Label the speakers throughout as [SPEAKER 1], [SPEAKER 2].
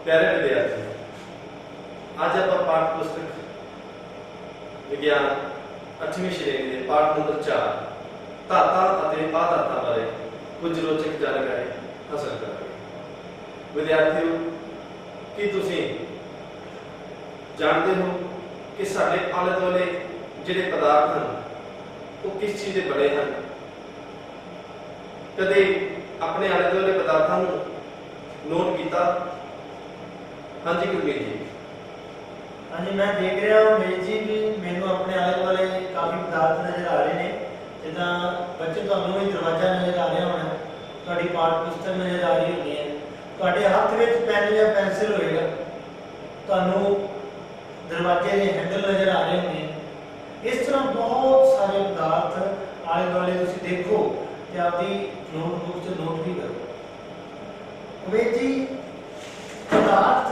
[SPEAKER 1] प्यारे विद्यार्थी, आज आप पाठ पुस्तक विज्ञान 8वीं श्रेणी के पाठ नंबर 4 धातां अते अधातां बारे कुछ रोचक जानकारी हासिल करांगे। विद्यार्थियों, की तुसीं जानते हो कि साडे आले दुआले जिहड़े पदार्थ हैं वो किस चीज़ के बने हैं? कदे अपने आले दुआले पदार्थों नोट किया? हाँ जी गुरमीत जी।
[SPEAKER 2] हाँ जी, मैं देख रहा हूँ मेज जी भी मैनू अपने आले दुआले काफ़ी पदार्थ नज़र आ रहे हैं। जिदा बच्चे तुहानू भी दरवाजा नज़र आ रहा होना, तुहाडी पाठ पुस्तक नज़र आ रही होनी है, तुहाडे हत्थ विच पेन या पेंसिल होएगा, तुहानू दरवाजे के हैंडल नज़र आ रहे होने। इस तरह बहुत सारे पदार्थ आले दुआले तुसीं देखो ते आपदी नोटबुक च नोट भी करो। मेज जी, पदार्थ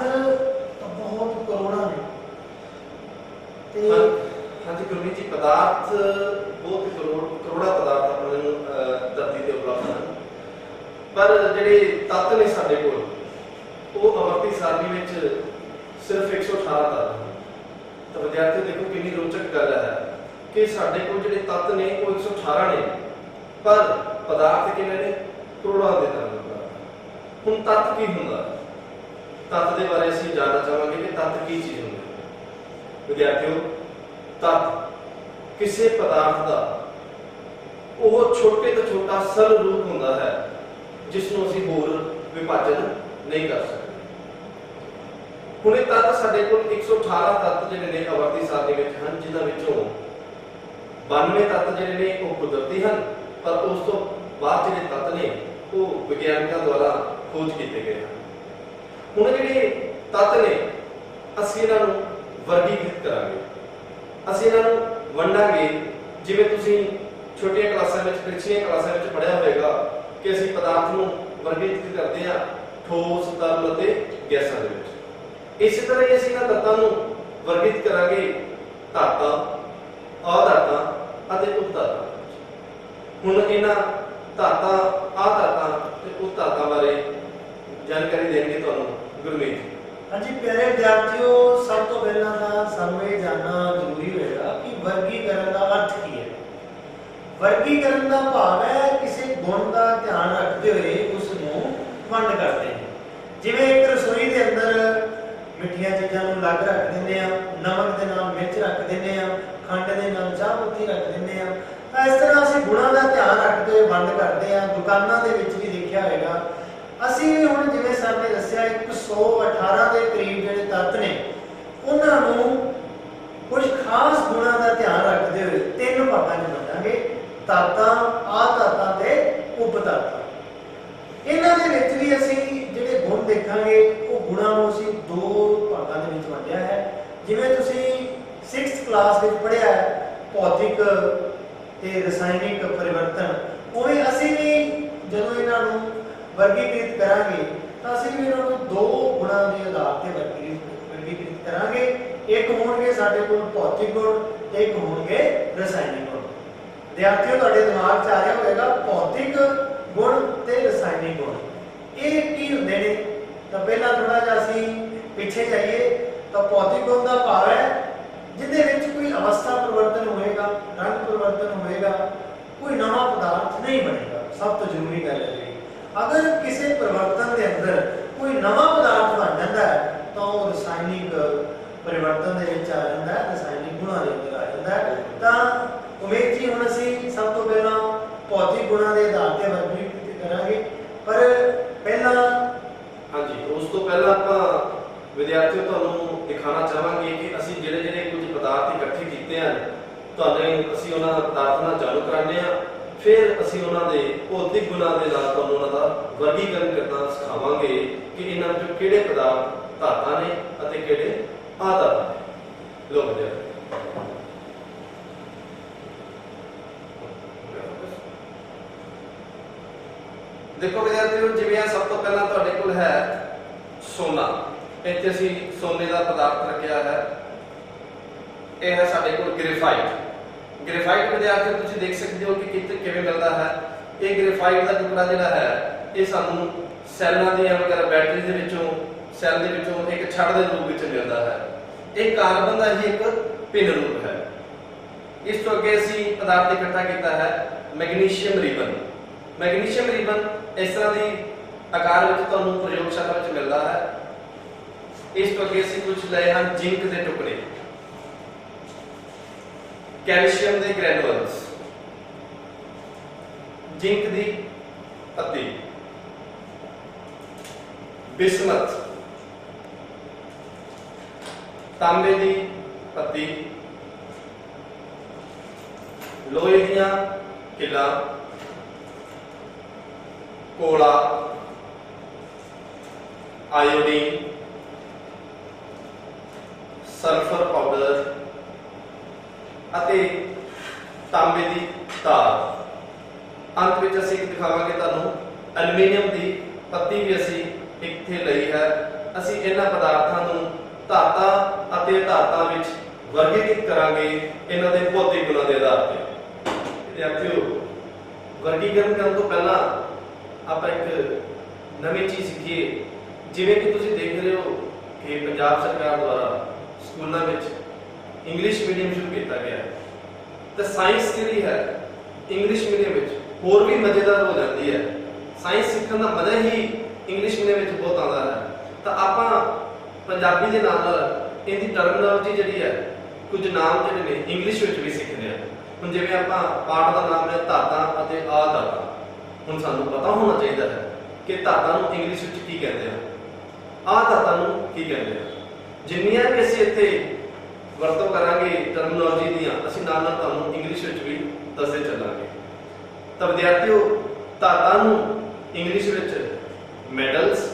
[SPEAKER 2] तो बहुत करोड़ों ने ते
[SPEAKER 1] हाँ जी गुरमीत जी, पदार्थ बहुत करोड़ा पदार्थ अपने धरती ते उपलब्ध हैं, पर जिहड़े तत्त ने साडे कोल वो आवर्ती सारणी विच सिर्फ 118 तत्त हैं। तो विद्यार्थियों देखो कितनी रोचक गल है कि साडे कोल जिहड़े तत्त ने वो 118 ने, पर पदार्थ कितने ने? करोड़ों के तत्त। हुण तत्त की हुंदा? तत्त के बारे असीं जानना चाहांगे कि तत्त की चीज़ हुंदी है। विद्यार्थियों, तत्त किसी पदार्थ का वो छोटे तो छोटा सरल रूप हुंदा है जिसनों असीं होर विभाजन नहीं कर सकते। हुण ये तत्त साडे कोल 118 तत्त जिहड़े ने आवर्ती सारणी विच हन, जिन्हां विचों 92 तत्त जिहड़े ने वो कुदरती हैं, पर उस तो बाद जिहड़े तत्त ने वो विज्ञानिकों द्वारा खोज किए गए हैं। हुण जिहड़े तत्त ने असीं इन्हां नूं वर्गीकृत करांगे, असीं इन्हां नूं वंडांगे। जिवें तुसीं छोटियां क्लासां विच पिछलियां क्लासां विच पढ़िया होवेगा कि असीं पदार्थ नूं वर्गीकृत करते हैं ठोस, तरल अते गैसां दे विच। इस तरह ही असीं इन्हां तत्तां नूं वर्गीकृत करांगे धातां, अधातां अते उपधातां। हुण इन्हां धातां, अधातां ते उपधातां बारे जानकारी देंगे तुहानूं गुरमीत।
[SPEAKER 2] हाँ जी प्यारे विद्यार्थियों, सब तो पहला तो सानू ये जानना जरूरी होगा कि वर्गीकरण का अर्थ की है। वर्गीकरण का भाव है किसी गुण का ध्यान रखते हुए उसनूं वंड करते हैं। जिवें एक रसोई के अंदर मिठियां चीज़ों को अलग रख देंगे, नमक के नाल मिर्च रख देंगे, खंड के नाल चाह पत्ती रख देंगे। इस तरह असीं गुणां का ध्यान रखते हुए वंड करते हैं। दुकानां दे विच भी देखिया होगा। असीं हुण जिवें सर ने दस्सिया 118 के करीब जिहड़े तत्त ने उन्हां नूं कुछ खास गुणां का ध्यान रखते हुए 3 भागां च वंडांगे: धातां, अधातां ते उपधातां। इन्हां दे विच भी असीं जिहड़े गुण देखांगे वो गुणां नूं असीं 2 भागां दे विच वंडिया है। जिवें तुसीं 6th क्लास विच पढ़िया है भौतिक ते रसायनिक परिवर्तन, उवें असीं भी जदों इन्हां नूं वर्गीकृत करांगे तो असीं भी इन्हां नूं 2 गुणां दे आधार ते वर्गीकृत करांगे। एक होणगे साडे कोल भौतिक गुण ते एक होणगे रसायनिक गुण। विद्यार्थियों, तुहाडे दिमाग 'च आ रहा होवेगा भौतिक गुण ते रसायनिक गुण ये की हुंदे ने? तो पहला थोड़ा जिहा असीं पिछे जाइए तो भौतिक गुण का भाव है जिहदे विच कोई अवस्था परिवर्तन होएगा, रंग परिवर्तन होएगा, कोई नवा पदार्थ नहीं बनेगा। सब तो जरूरी गल है। अगर किसी परिवर्तन के अंदर कोई नवा पदार्थ बन जाता है तो वह रसायनिक परिवर्तन के विच आ जाता है, रसायनिक गुणों के अंदर आ जाता है। तो उम्मीद जी हुण असीं सब तो पहला भौतिक गुणों के आधार पर वर्गीकृत करांगे, पर पहला
[SPEAKER 1] हाँ जी, उस तो पहला आपां विद्यार्थियों तुहानूं दिखाना चाहांगे कि असीं जिहड़े कुछ पदार्थ इकट्ठे कीते हैं, तुहानूं असीं उन्हां पदार्थां नाल जाणू कराने आ। फिर असीं उन्हां दे भौतिक गुणां दे नाल तुहानूं उन्हां दा वर्गीकरण करना सिखावांगे कि इन्हां विचों किहड़े पदार्थ धातां ने अते किहड़े अधातां ने। लो विद्यार्थी, देखो विद्यार्थियों, जिवें सब तो पहला तुहाडे कोल है सोना। इत्थे असीं सोने का पदार्थ रखिया है। यह है साडे कोल ग्रेफाइट। ग्रेफाइट विद्यार्थियों तुसीं देख सकते हो कि किवें मिलदा है। ये ग्रेफाइट का टुकड़ा जिहड़ा है ये सानूं सैलां दी वगैरह बैटरी दे विचों ਸੈੱਲ ਦੇ ਵਿੱਚੋਂ ਇੱਕ ਛੜ ਦੇ ਰੂਪ ਵਿੱਚ ਮਿਲਦਾ ਹੈ। ਇਹ ਕਾਰਬਨ ਦਾ ਹੀ ਇੱਕ ਭਿੰਨ ਰੂਪ ਹੈ। ਇਸ ਤੋਂ ਅੱਗੇ ਅਸੀਂ ਪਦਾਰਥ ਇਕੱਠਾ ਕੀਤਾ ਹੈ ਮੈਗਨੀਸ਼ੀਅਮ ਰਿਬਨ। ਮੈਗਨੀਸ਼ੀਅਮ ਰਿਬਨ ਇਸ ਤਰ੍ਹਾਂ ਦੀ ਆਕਾਰ ਵਿੱਚ ਤੁਹਾਨੂੰ ਪ੍ਰਯੋਗਸ਼ਾਲਾ ਵਿੱਚ ਮਿਲਦਾ ਹੈ। ਇਸ ਤੋਂ ਅੱਗੇ ਅਸੀਂ ਕੁਝ ਲਏ ਹਨ ਜ਼ਿੰਕ ਦੇ ਟੁਕੜੇ, ਕੈਲਸ਼ੀਅਮ ਦੇ ਗ੍ਰੈਨੂਲਸ, ਜ਼ਿੰਕ ਦੀ ਪੱਤੀ, ਬਿਸਮਤ, ਤਾਂਬੇ ਦੀ ਪੱਤੀ, ਲੋਹੇ ਦੀਆਂ ਕਿੱਲਾਂ, ਕੋਲਾ, ਆਇਓਡੀਨ, ਸਲਫਰ ਪਾਊਡਰ ਅਤੇ ਤਾਂਬੇ ਦੀ ਤਾਰ। ਅੰਤ ਵਿੱਚ ਅਸੀਂ ਦਿਖਾਵਾਂਗੇ ਤੁਹਾਨੂੰ ਐਲੂਮੀਨੀਅਮ ਦੀ ਪੱਤੀ ਵੀ ਅਸੀਂ ਇੱਥੇ ਲਈ ਹੈ। ਅਸੀਂ ਇਹਨਾਂ ਪਦਾਰਥਾਂ ਨੂੰ ਧਾਤਾਂ ਅਤੇ ਧਾਤਾਂ ਵਿੱਚ ਵਰਗੀਕ੍ਰਿਤ ਕਰਾਂਗੇ ਇਹਨਾਂ ਦੇ ਭੌਤਿਕ ਗੁਣਾਂ ਦੇ ਆਧਾਰ ਤੇ। ਵਿਦਿਆਰਥੀਓ, ਵਰਗੀਕਰਨ ਕਰਨ ਤੋਂ ਪਹਿਲਾਂ ਆਪਾਂ ਇੱਕ ਨਵੀਂ ਚੀਜ਼ ਸਿੱਖੀਏ। ਜਿਵੇਂ ਕਿ ਤੁਸੀਂ ਦੇਖ ਰਹੇ ਹੋ ਕਿ ਪੰਜਾਬ ਸਰਕਾਰ ਦੁਆਰਾ ਸਕੂਲਾਂ ਵਿੱਚ ਇੰਗਲਿਸ਼ ਮੀਡੀਅਮ ਸ਼ੁਰੂ ਕੀਤਾ ਗਿਆ ਹੈ, ਤਾਂ ਸਾਇੰਸ ਜਿਹੜੀ ਹੈ ਇੰਗਲਿਸ਼ ਮੀਡੀਅਮ ਵਿੱਚ ਹੋਰ ਵੀ ਮਜ਼ੇਦਾਰ ਹੋ ਜਾਂਦੀ ਹੈ। ਸਾਇੰਸ ਸਿੱਖਣ ਦਾ ਮਜ਼ਾ ਹੀ ਇੰਗਲਿਸ਼ ਮੀਡੀਅਮ ਵਿੱਚ ਬਹੁਤ ਆਉਂਦਾ ਹੈ। ਤਾਂ ਆਪਾਂ ਪੰਜਾਬੀ ਦੇ ਨਾਲ ਇਹਦੀ ਟਰਮੀਨੋਲੋਜੀ ਜਿਹੜੀ ਹੈ, ਕੁਝ ਨਾਮ ਜਿਹੜੇ ਨੇ ਇੰਗਲਿਸ਼ ਵਿੱਚ ਵੀ ਸਿੱਖਦੇ ਹਾਂ। ਹੁਣ ਜਿਵੇਂ ਆਪਾਂ ਪਾਠ ਦਾ ਨਾਮ ਹੈ ਧਾਤਾਂ ਅਤੇ ਆਧਾਤਾਂ। ਹੁਣ ਸਾਨੂੰ ਪਤਾ ਹੋਣਾ ਚਾਹੀਦਾ ਹੈ ਕਿ ਧਾਤਾਂ ਨੂੰ ਇੰਗਲਿਸ਼ ਵਿੱਚ ਕੀ ਕਹਿੰਦੇ ਆ, ਆਧਾਤਾਂ ਨੂੰ ਕੀ ਕਹਿੰਦੇ ਆ। ਜਿੰਨੀਆਂ ਵੀ ਅਸੀਂ ਇੱਥੇ ਵਰਤੋਂ ਕਰਾਂਗੇ ਟਰਮੀਨੋਲੋਜੀ ਦੀਆਂ, ਅਸੀਂ ਨਾਲ ਨਾਲ ਤੁਹਾਨੂੰ ਇੰਗਲਿਸ਼ ਵਿੱਚ ਵੀ ਦੱਸਦੇ ਚੱਲਾਂਗੇ। ਤਾਂ ਵਿਦਿਆਰਥੀਓ, ਧਾਤਾਂ ਨੂੰ ਇੰਗਲਿਸ਼ ਵਿੱਚ ਮੈਟਲਸ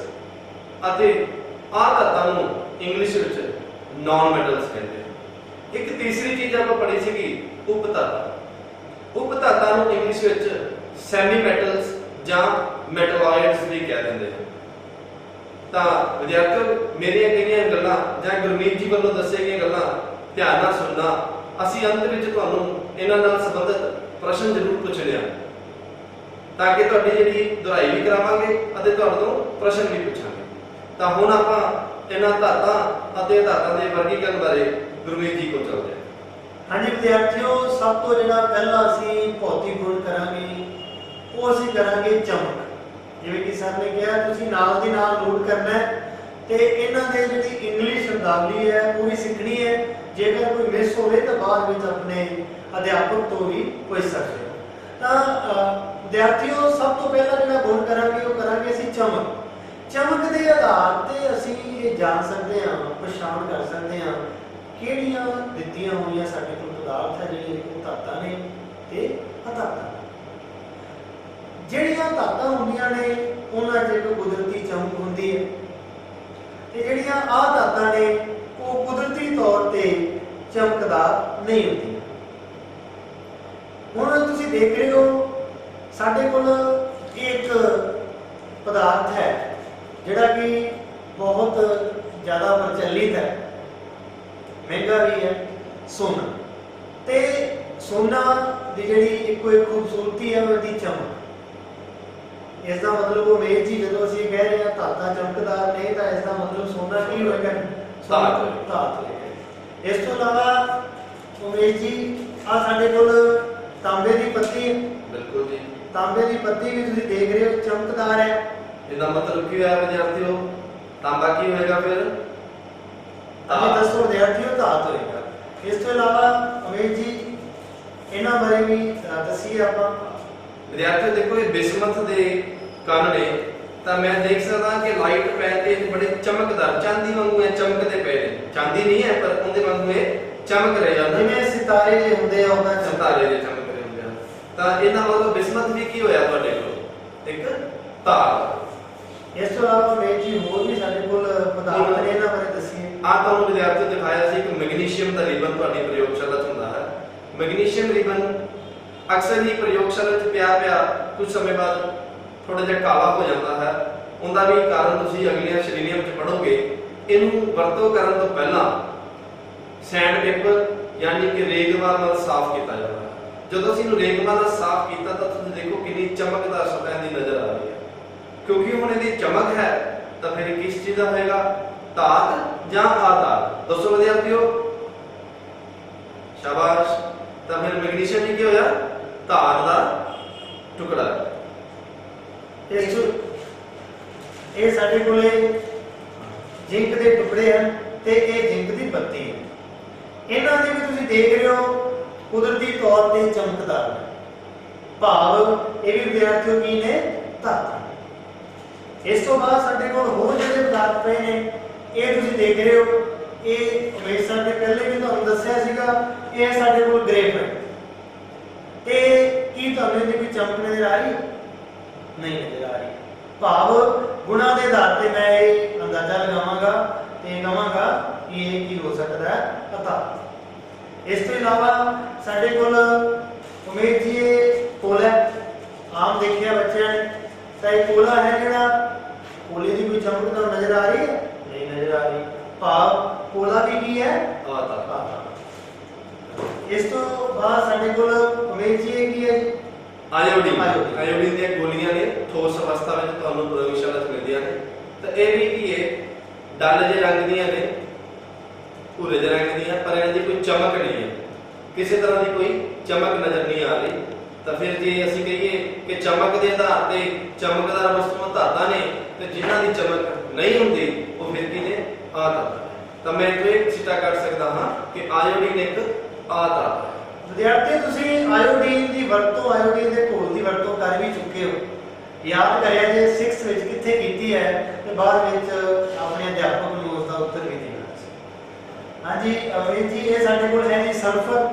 [SPEAKER 1] ਅਤੇ ਆਧਾਤਾਂ ਨੂੰ ਇੰਗਲਿਸ਼ ਵਿੱਚ ਨਾਨ ਮੈਟਲਸ ਕਹਿੰਦੇ ਆ। ਇੱਕ ਤੀਸਰੀ ਚੀਜ਼ ਆਪਾਂ ਪੜ੍ਹੀ ਸੀਗੀ ਉਪ ਧਾਤਾਂ। ਉਪ ਧਾਤਾਂ ਨੂੰ ਇੰਗਲਿਸ਼ ਵਿੱਚ ਸੈਮੀ ਮੈਟਲਸ ਜਾਂ ਮੈਟਲੋਇਡਸ ਵੀ ਕਹਿ ਦਿੰਦੇ ਹਨ। ਤਾਂ ਵਿਦਿਆਰਥੀਓ, ਮੇਰੀਆਂ ਕਈਆਂ ਗੱਲਾਂ ਜਾਂ ਗੁਰਮੀਤ ਜੀ ਵੱਲੋਂ ਦੱਸੀਆਂ ਗਈਆਂ ਗੱਲਾਂ ਧਿਆਨ ਨਾਲ ਸੁਣਨਾ। ਅਸੀਂ ਅੰਤ ਵਿੱਚ ਤੁਹਾਨੂੰ ਇਹਨਾਂ ਨਾਲ ਸੰਬੰਧਿਤ ਪ੍ਰਸ਼ਨ ਜ਼ਰੂਰ ਪੁੱਛਣੇ ਆ, ਤਾਂ ਕਿ ਤੁਹਾਡੀ ਜਿਹੜੀ ਦੁਹਰਾਈ ਵੀ ਕਰਾਵਾਂਗੇ ਅਤੇ ਤੁਹਾਡੇ ਤੋਂ ਪ੍ਰਸ਼ਨ ਵੀ ਪੁੱਛਾਂਗੇ। ਤਾਂ ਹੁਣ ਆਪਾਂ ਇਹਨਾਂ ਧਾਤਾਂ ਅਤੇ ਧਾਤਾਂ ਦੇ ਵਰਗੀਕਰਨ ਬਾਰੇ ਗੁਰਮੀਤ ਜੀ ਕੋਲ ਚੱਲਦੇ ਹਾਂ।
[SPEAKER 2] ਹਾਂਜੀ ਵਿਦਿਆਰਥੀਓ, ਸਭ ਤੋਂ ਜਿਹੜਾ ਪਹਿਲਾਂ ਅਸੀਂ ਭੌਤਿਕ ਗੁਣ ਕਰਾਂਗੇ ਉਹ ਅਸੀਂ ਕਰਾਂਗੇ ਚਮਕ। ਜਿਵੇਂ ਕਿ ਸਰ ਨੇ ਕਿਹਾ, ਤੁਸੀਂ ਨਾਲ ਦੀ ਨਾਲ ਨੋਟ ਕਰਨਾ ਹੈ ਤੇ ਇਹਨਾਂ ਦੇ ਜਿਹੜੀ ਇੰਗਲਿਸ਼ ਸ਼ਬਦਾਵਲੀ ਹੈ ਉਹ ਵੀ ਸਿੱਖਣੀ ਹੈ। ਜੇਕਰ ਕੋਈ ਮਿਸ ਹੋਵੇ ਤਾਂ ਬਾਅਦ ਵਿੱਚ ਆਪਣੇ ਅਧਿਆਪਕ ਤੋਂ ਵੀ ਪੁੱਛ ਸਕਦੇ ਹੋ। ਤਾਂ ਵਿਦਿਆਰਥੀਓ, ਸਭ ਤੋਂ ਪਹਿਲਾਂ ਜਿਹੜਾ ਗੁਣ ਕਰਾਂਗੇ ਉਹ ਕਰਾਂਗੇ ਅਸੀਂ ਚਮਕ। ਚਮਕ ਦੇ ਆਧਾਰ ਤੇ ਅਸੀਂ ਇਹ ਜਾਣ ਸਕਦੇ ਹਾਂ, ਪਛਾਣ ਕਰ ਸਕਦੇ ਹਾਂ ਕਿਹੜੀਆਂ ਦਿੱਤੀਆਂ ਹੋਈਆਂ ਸਾਡੇ ਕੋਲ ਪਦਾਰਥ ਹੈ ਜਿਹੜੇ ਧਾਤਾਂ ਨੇ ਤੇ ਅਧਾਤਾਂ। ਜਿਹੜੀਆਂ ਧਾਤਾਂ ਹੁੰਦੀਆਂ ਨੇ ਉਹਨਾਂ 'ਚ ਇੱਕ ਕੁਦਰਤੀ ਚਮਕ ਹੁੰਦੀ ਹੈ ਤੇ ਜਿਹੜੀਆਂ ਅਧਾਤਾਂ ਨੇ ਉਹ ਕੁਦਰਤੀ ਤੌਰ ਤੇ ਚਮਕਦਾਰ ਨਹੀਂ ਹੁੰਦੀਆਂ। ਹੁਣ ਤੁਸੀਂ ਦੇਖ ਰਹੇ ਹੋ ਸਾਡੇ ਕੋਲ ਇੱਕ ਪਦਾਰਥ ਹੈ ਜਿਹੜਾ ਕਿ ਬਹੁਤ ਜ਼ਿਆਦਾ ਪ੍ਰਚਲਿਤ ਹੈ, ਮਹਿੰਗਾ ਵੀ ਹੈ, ਸੋਨਾ। ਤੇ ਸੋਨਾ ਦੀ ਜਿਹੜੀ ਇੱਕੋ ਇੱਕ ਖੂਬਸੂਰਤੀ ਹੈ ਉਹਦੀ ਚਮਕ। ਇਸ ਦਾ ਮਤਲਬ ਉਮੇਸ਼ ਜੀ, ਜਦੋਂ ਅਸੀਂ ਕਹਿ ਰਹੇ ਹਾਂ ਧਾਤਾਂ ਚਮਕਦਾਰ ਨੇ, ਤਾਂ ਇਸ ਦਾ ਮਤਲਬ ਸੋਨਾ ਕੀ ਹੋਏਗਾ? ਧਾਤ ਹੋਏਗਾ। ਇਸ ਤੋਂ ਇਲਾਵਾ ਉਮੇਸ਼ ਜੀ, ਆ ਸਾਡੇ ਕੋਲ ਤਾਂਬੇ ਦੀ ਪੱਤੀ ਹੈ।
[SPEAKER 1] ਬਿਲਕੁਲ ਜੀ।
[SPEAKER 2] ਤਾਂਬੇ ਦੀ ਪੱਤੀ ਵੀ ਤੁਸੀਂ ਦੇਖ ਰਹੇ ਹੋ ਚਮਕਦਾਰ ਹੈ।
[SPEAKER 1] ਇਹਦਾ ਮਤਲਬ ਕੀ ਹੋਇਆ ਵਿਦਿਆਰਥੀਓ? ਤਾਂਬਾ ਕੀ ਹੋਏਗਾ ਫਿਰ?
[SPEAKER 2] ਤੁਸੀਂ ਦੱਸੋ ਵਿਦਿਆਰਥੀਓ, ਧਾਤ ਹੋਏਗਾ। ਇਸ ਤੋਂ ਇਲਾਵਾ ਉਮੇਸ਼ ਜੀ, ਇਹਨਾਂ ਬਾਰੇ ਵੀ ਦੱਸੀਏ ਆਪਾਂ।
[SPEAKER 1] ਵਿਦਿਆਰਥੀਓ ਦੇਖੋ, ਇਹ ਬਿਸਮਤ ਦੇ ਕਣ ਨੇ, ਤਾਂ ਮੈਂ ਦੇਖ ਸਕਦਾ ਕਿ ਲਾਈਟ ਪੈ ਤੇ ਬੜੇ ਚਮਕਦਾਰ ਚਾਂਦੀ ਵਾਂਗੂ ਇਹ ਚਮਕਦੇ ਪਏ ਨੇ। ਚਾਂਦੀ ਨਹੀਂ ਹੈ ਪਰ ਉਹਦੇ ਵਾਂਗੂ ਇਹ ਚਮਕ ਰਹੇ ਹਨ,
[SPEAKER 2] ਜਿਵੇਂ ਸਿਤਾਰੇ ਜੇ ਹੁੰਦੇ ਆ ਉਹਦਾ
[SPEAKER 1] ਸਿਤਾਰੇ ਦੇ ਚਮਕ ਰਹੇ ਹੁੰਦੇ ਹਨ। ਤਾਂ ਇਹਨਾਂ ਮਤਲਬ ਬਿਸਮਤ ਵੀ ਕੀ ਹੋਇਆ ਤੁਹਾਡੇ ਕੋਲ? ਇੱਕ ਧਾਤ।
[SPEAKER 2] ਇਸ ਤੋਂ ਇਲਾਵਾ ਉਮੇਸ਼ ਜੀ ਹੋਰ ਵੀ ਸਾਡੇ ਕੋਲ ਪਦਾਰਥ ਨੇ, ਇਹਨਾਂ ਬਾਰੇ ਦੱਸੀਏ।
[SPEAKER 1] ਆ ਤੁਹਾਨੂੰ ਵਿਦਿਆਰਥੀਓ ਦਿਖਾਇਆ ਸੀ ਕਿ ਮੈਗਨੀਸ਼ੀਅਮ ਦਾ ਰਿਬਨ ਤੁਹਾਡੀ ਪ੍ਰਯੋਗਸ਼ਾਲਾ 'ਚ ਹੁੰਦਾ ਹੈ। ਮੈਗਨੀਸ਼ੀਅਮ ਰਿਬਨ ਅਕਸਰ ਹੀ ਪ੍ਰਯੋਗਸ਼ਾਲਾ 'ਚ ਪਿਆ ਕੁਝ ਸਮੇਂ ਬਾਅਦ ਥੋੜਾ ਜਿਹਾ ਕਾਲਾ ਹੋ ਜਾਂਦਾ ਹੈ। ਉਹਦਾ ਵੀ ਕਾਰਨ ਤੁਸੀਂ ਅਗਲੀਆਂ ਸ਼੍ਰੇਣੀਆਂ ਵਿੱਚ ਪੜ੍ਹੋਗੇ। ਇਹਨੂੰ ਵਰਤੋਂ ਕਰਨ ਤੋਂ ਪਹਿਲਾਂ ਸੈਂਡ ਪੇਪਰ ਯਾਨੀ ਕਿ ਰੇਗਮਾਲ ਨਾਲ ਸਾਫ਼ ਕੀਤਾ ਜਾਂਦਾ ਹੈ। ਜਦੋਂ ਅਸੀਂ ਇਹਨੂੰ ਰੇਗਮਾਲ ਨਾਲ ਸਾਫ਼ ਕੀਤਾ ਤਾਂ ਤੁਸੀਂ ਦੇਖੋ ਕਿੰਨੀ ਚਮਕਦਾਰ ਸਤਹ ਦੀ ਨਜ਼ਰ ਆ ਰਹੀ ਹੈ। ਕਿਉਂਕਿ ਹੁਣ ਇਹਦੀ ਚਮਕ ਹੈ ਤਾਂ ਫਿਰ ਇਹ ਕਿਸ ਚੀਜ਼ ਦਾ ਹੋਏਗਾ, ਧਾਤ ਜਾਂ ਆਧਾਤ? ਦੱਸੋ ਵਿਦਿਆਰਥੀਓ, ਸ਼ਾਬਾਸ਼। ਤਾਂ ਫਿਰ ਮੈਗਨੀਸ਼ੀਅਮ ਕੀ ਹੋਇਆ, ਧਾਤ ਦਾ ਟੁਕੜਾ।
[SPEAKER 2] ਇਹ ਸਾਡੇ ਕੋਲੇ ਜ਼ਿੰਕ ਦੇ ਟੁਕੜੇ ਹਨ ਤੇ ਇਹ ਜ਼ਿੰਕ ਦੀ ਬੱਤੀ ਹੈ। ਇਹਨਾਂ ਦੇ ਵੀ ਤੁਸੀਂ ਦੇਖ ਰਹੇ ਹੋ ਕੁਦਰਤੀ ਤੌਰ ਤੇ ਚਮਕਦਾਰ ਨੇ, ਭਾਵ ਇਹ ਵੀ ਵਿਦਿਆਰਥੀਓ ਕੀ ਨੇ, ਧਾਤਾਂ। ਇਸ ਤੋਂ ਬਾਅਦ ਸਾਡੇ ਕੋਲ ਹੋਰ ਜਿਹੜੇ ਪਦਾਰਥ ਪਏ ਨੇ ਇਹ ਤੁਸੀਂ ਦੇਖ ਰਹੇ ਹੋ, ਇਹ ਹਮੇਸ਼ਾ ਦੇ ਪਹਿਲੇ ਵੀ ਤੁਹਾਨੂੰ ਦੱਸਿਆ ਸੀਗਾ, ਇਹ ਸਾਡੇ ਕੋਲ ਗ੍ਰੇਫਾਈਟ। ਤੇ ਕੀ ਤੁਹਾਨੂੰ ਇਹਦੀ ਕੋਈ ਚਮਕ ਨਜ਼ਰ ਆ ਰਹੀ ਹੈ? ਨਹੀਂ ਨਜ਼ਰ ਆ ਰਹੀ। ਭਾਵ ਗੁਣਾ ਦੇ ਆਧਾਰ ਤੇ ਮੈਂ ਇਹ ਅੰਦਾਜ਼ਾ ਲਗਾਵਾਂਗਾ ਤੇ ਕਹਾਂਗਾ ਕਿ ਇਹ ਕੀ ਹੋ ਸਕਦਾ ਹੈ, ਪਤਾ। ਇਸ ਤੋਂ ਇਲਾਵਾ ਸਾਡੇ ਕੋਲ ਉਮੀਦ ਜੀ ਇਹ ਕੋਲਾ ਆਮ ਦੇਖਿਆ ਬੱਚਿਆਂ ਨੇ, ਤਾਂ ਇਹ ਕੋਲਾ ਹੈ ਜਿਹੜਾ, ਕੋਲੇ ਦੀ ਕੋਈ ਚਮਕ ਤੁਹਾਨੂੰ ਨਜ਼ਰ ਆ ਰਹੀ ਹੈ? ਨਹੀਂ ਨਜ਼ਰ ਆ ਰਹੀ। ਭਾਵ ਕੋਲਾ ਵੀ ਕੀ ਹੈ, ਆਧਾਤ। ਇਸ ਤੋਂ ਬਾਅਦ ਸਾਡੇ ਕੋਲ ਉਮੀਦ ਜੀ ਇਹ ਕੀ ਹੈ ਜੀ,
[SPEAKER 1] ਆਇਓਡੀਨ। ਆਇਓਡੀਨ ਦੀਆਂ ਗੋਲੀਆਂ ਨੇ, ਠੋਸ ਅਵਸਥਾ ਵਿੱਚ ਤੁਹਾਨੂੰ ਪ੍ਰਯੋਗਸ਼ਾਲਾ 'ਚ ਮਿਲਦੀਆਂ ਨੇ। ਤਾਂ ਇਹ ਵੀ ਕੀ ਹੈ, ਡੱਲ ਜਿਹੇ ਰੰਗ ਦੀਆਂ ਨੇ, ਭੂਰੇ ਜਿਹੇ ਰੰਗ ਦੀਆਂ, ਪਰ ਇਹਨਾਂ ਦੀ ਕੋਈ ਚਮਕ ਨਹੀਂ ਹੈ, ਕਿਸੇ ਤਰ੍ਹਾਂ ਦੀ ਕੋਈ ਚਮਕ ਨਜ਼ਰ ਨਹੀਂ ਆ ਰਹੀ। ਤਾਂ ਫਿਰ ਜੇ ਅਸੀਂ ਕਹੀਏ ਕਿ ਚਮਕ ਦੇ ਆਧਾਰ ਤੇ ਚਮਕਦਾਰ ਵਸਤੂਆਂ ਧਾਤਾਂ ਨੇ, ਤੇ ਜਿਨ੍ਹਾਂ ਦੀ ਚਮਕ ਨਹੀਂ ਹੁੰਦੀ ਉਹ ਫਿਰ ਕੀ ਨੇ, ਆਧਾਤ। ਤਾਂ ਮੈਂ ਇਹ ਸਿੱਟਾ ਕਰ ਸਕਦਾ ਹਾਂ ਕਿ ਆਇਓਡੀਨ ਇੱਕ ਆਧਾਤ ਹੈ।
[SPEAKER 2] ਵਿਦਿਆਰਥੀ ਤੁਸੀਂ ਆਇਓਡੀਨ ਦੀ ਵਰਤੋਂ, ਆਇਓਡੀਨ ਦੇ ਘੋਲ ਦੀ ਵਰਤੋਂ ਕਰ ਵੀ ਚੁੱਕੇ ਹੋ। ਯਾਦ ਕਰਿਆ ਜੇ 6th ਵਿੱਚ ਕਿੱਥੇ ਕੀਤੀ ਹੈ ਤੇ ਬਾਅਦ ਵਿੱਚ ਆਪਣੇ ਅਧਿਆਪਕ ਨੂੰ ਉਸ ਦਾ ਉੱਤਰ ਵੀ ਦੇਣਾ ਸੀ। ਹਾਂਜੀ ਅਮਰੀਤ ਜੀ, ਇਹ ਸਾਡੇ ਕੋਲ ਹੈ ਜੀ ਸਲਫਰ।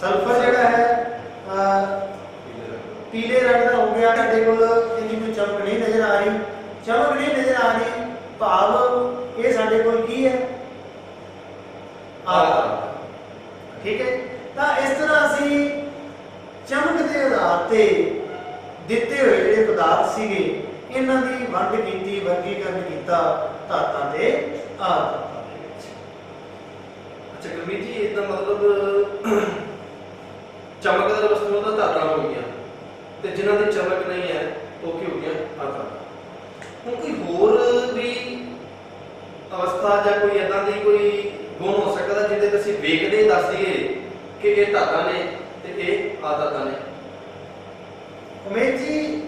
[SPEAKER 2] ਸਲਫਰ ਜਿਹੜਾ ਹੈ ਪੀਲੇ ਰੰਗ ਦਾ ਹੋ ਗਿਆ। ਸਾਡੇ ਕੋਲ ਇਹਦੀ ਕੋਈ ਚਮਕ ਨਹੀਂ ਨਜ਼ਰ ਆ ਰਹੀ, ਚਮਕ ਨਹੀਂ ਨਜ਼ਰ ਆ ਰਹੀ, ਭਾਵ ਇਹ ਸਾਡੇ ਕੋਲ ਕੀ ਹੈ, ਆਧਾਤ। ਠੀਕ ਹੈ। ਤਾਂ ਇਸ ਤਰ੍ਹਾਂ ਅਸੀਂ ਚਮਕ ਦੇ ਆਧਾਰ ਤੇ ਦਿੱਤੇ ਹੋਏ ਜਿਹੜੇ ਪਦਾਰਥ ਸੀਗੇ ਇਹਨਾਂ ਦੀ ਵੰਡ ਕੀਤੀ, ਵਰਗੀਕਰਨ ਕੀਤਾ ਧਾਤਾਂ ਤੇ ਆਧਾਤਾਂ ਦੇ ਵਿੱਚ।
[SPEAKER 1] ਅੱਛਾ ਗੁਰਮੀਤ ਜੀ, ਇਹਦਾ ਮਤਲਬ ਚਮਕਦਾਰ ਵਸਤੂਆਂ ਦਾ ਧਾਤਾਂ ਹੋ ਗਈਆਂ ਤੇ ਜਿਨ੍ਹਾਂ ਦੀ ਚਮਕ ਨਹੀਂ ਹੈ ਉਹ ਕੀ ਹੋ ਗਿਆ, ਆਧਾਤ। ਹੁਣ ਕੋਈ ਹੋਰ ਵੀ ਅਵਸਥਾ ਜਾਂ ਕੋਈ ਏਦਾਂ ਦੀ ਕੋਈ ਗੁਣ ਹੋ ਸਕਦਾ ਜਿਹਦੇ ਤੇ ਅਸੀਂ ਵੇਖਦੇ ਦੱਸ ਦਈਏ ਕਿ ਇਹ ਧਾਤਾਂ ਨੇ ਤੇ ਇਹ ਆਧਾਤਾਂ ਨੇ?
[SPEAKER 2] ਉਮੇਦ ਜੀ,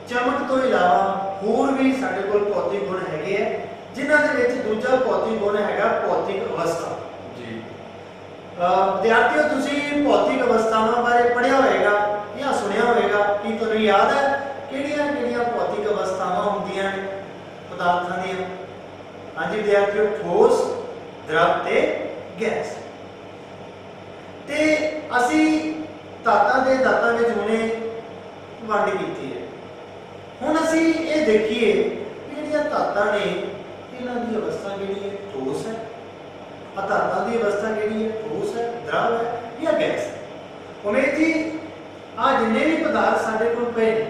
[SPEAKER 2] ਚਮਕ ਤੋਂ ਇਲਾਵਾ ਹੋਰ ਵੀ ਸਾਡੇ ਕੋਲ ਭੌਤਿਕ ਗੁਣ ਹੈਗੇ ਆ, ਜਿਨ੍ਹਾਂ ਦੇ ਵਿੱਚ ਦੂਜਾ ਭੌਤਿਕ ਗੁਣ ਹੈਗਾ ਭੌਤਿਕ ਅਵਸਥਾ।
[SPEAKER 1] ਜੀ
[SPEAKER 2] ਵਿਦਿਆਰਥੀਓ, ਤੁਸੀਂ ਭੌਤਿਕ ਅਵਸਥਾਵਾਂ ਬਾਰੇ ਪੜ੍ਹਿਆ ਹੋਵੇਗਾ ਜਾਂ ਸੁਣਿਆ ਹੋਵੇਗਾ। ਕੀ ਤੁਹਾਨੂੰ ਯਾਦ ਹੈ ਕਿਹੜੀਆਂ ਕਿਹੜੀਆਂ ਭੌਤਿਕ ਅਵਸਥਾਵਾਂ ਹੁੰਦੀਆਂ ਨੇ ਪਦਾਰਥਾਂ ਦੀਆਂ? ਹਾਂਜੀ ਵਿਦਿਆਰਥੀਓ, ਠੋਸ, द्रव ਤੇ ਗੈਸ। ਤੇ ਅਸੀਂ ਧਾਤਾਂ ਦੇ ਧਾਤਾਂ ਵਿੱਚ ਹੁਣੇ ਵੰਡ ਕੀਤੀ ਹੈ। ਹੁਣ ਅਸੀਂ ਇਹ ਦੇਖੀਏ ਕਿ ਜਿਹੜੀਆਂ ਧਾਤਾਂ ਨੇ ਇਹਨਾਂ ਦੀ ਅਵਸਥਾ ਕਿਹੜੀ ਹੈ, ਠੋਸ ਹੈ। ਧਾਤਾਂ ਦੀ ਅਵਸਥਾ ਕਿਹੜੀ ਹੈ, ਠੋਸ ਹੈ, द्रव ਹੈ ਜਾਂ ਗੈਸ ਹੈ। ਉਮੀਦ ਜੀ, ਆ ਜਿੰਨੇ ਵੀ ਪਦਾਰਥ ਸਾਡੇ ਕੋਲ ਪਏ ਨੇ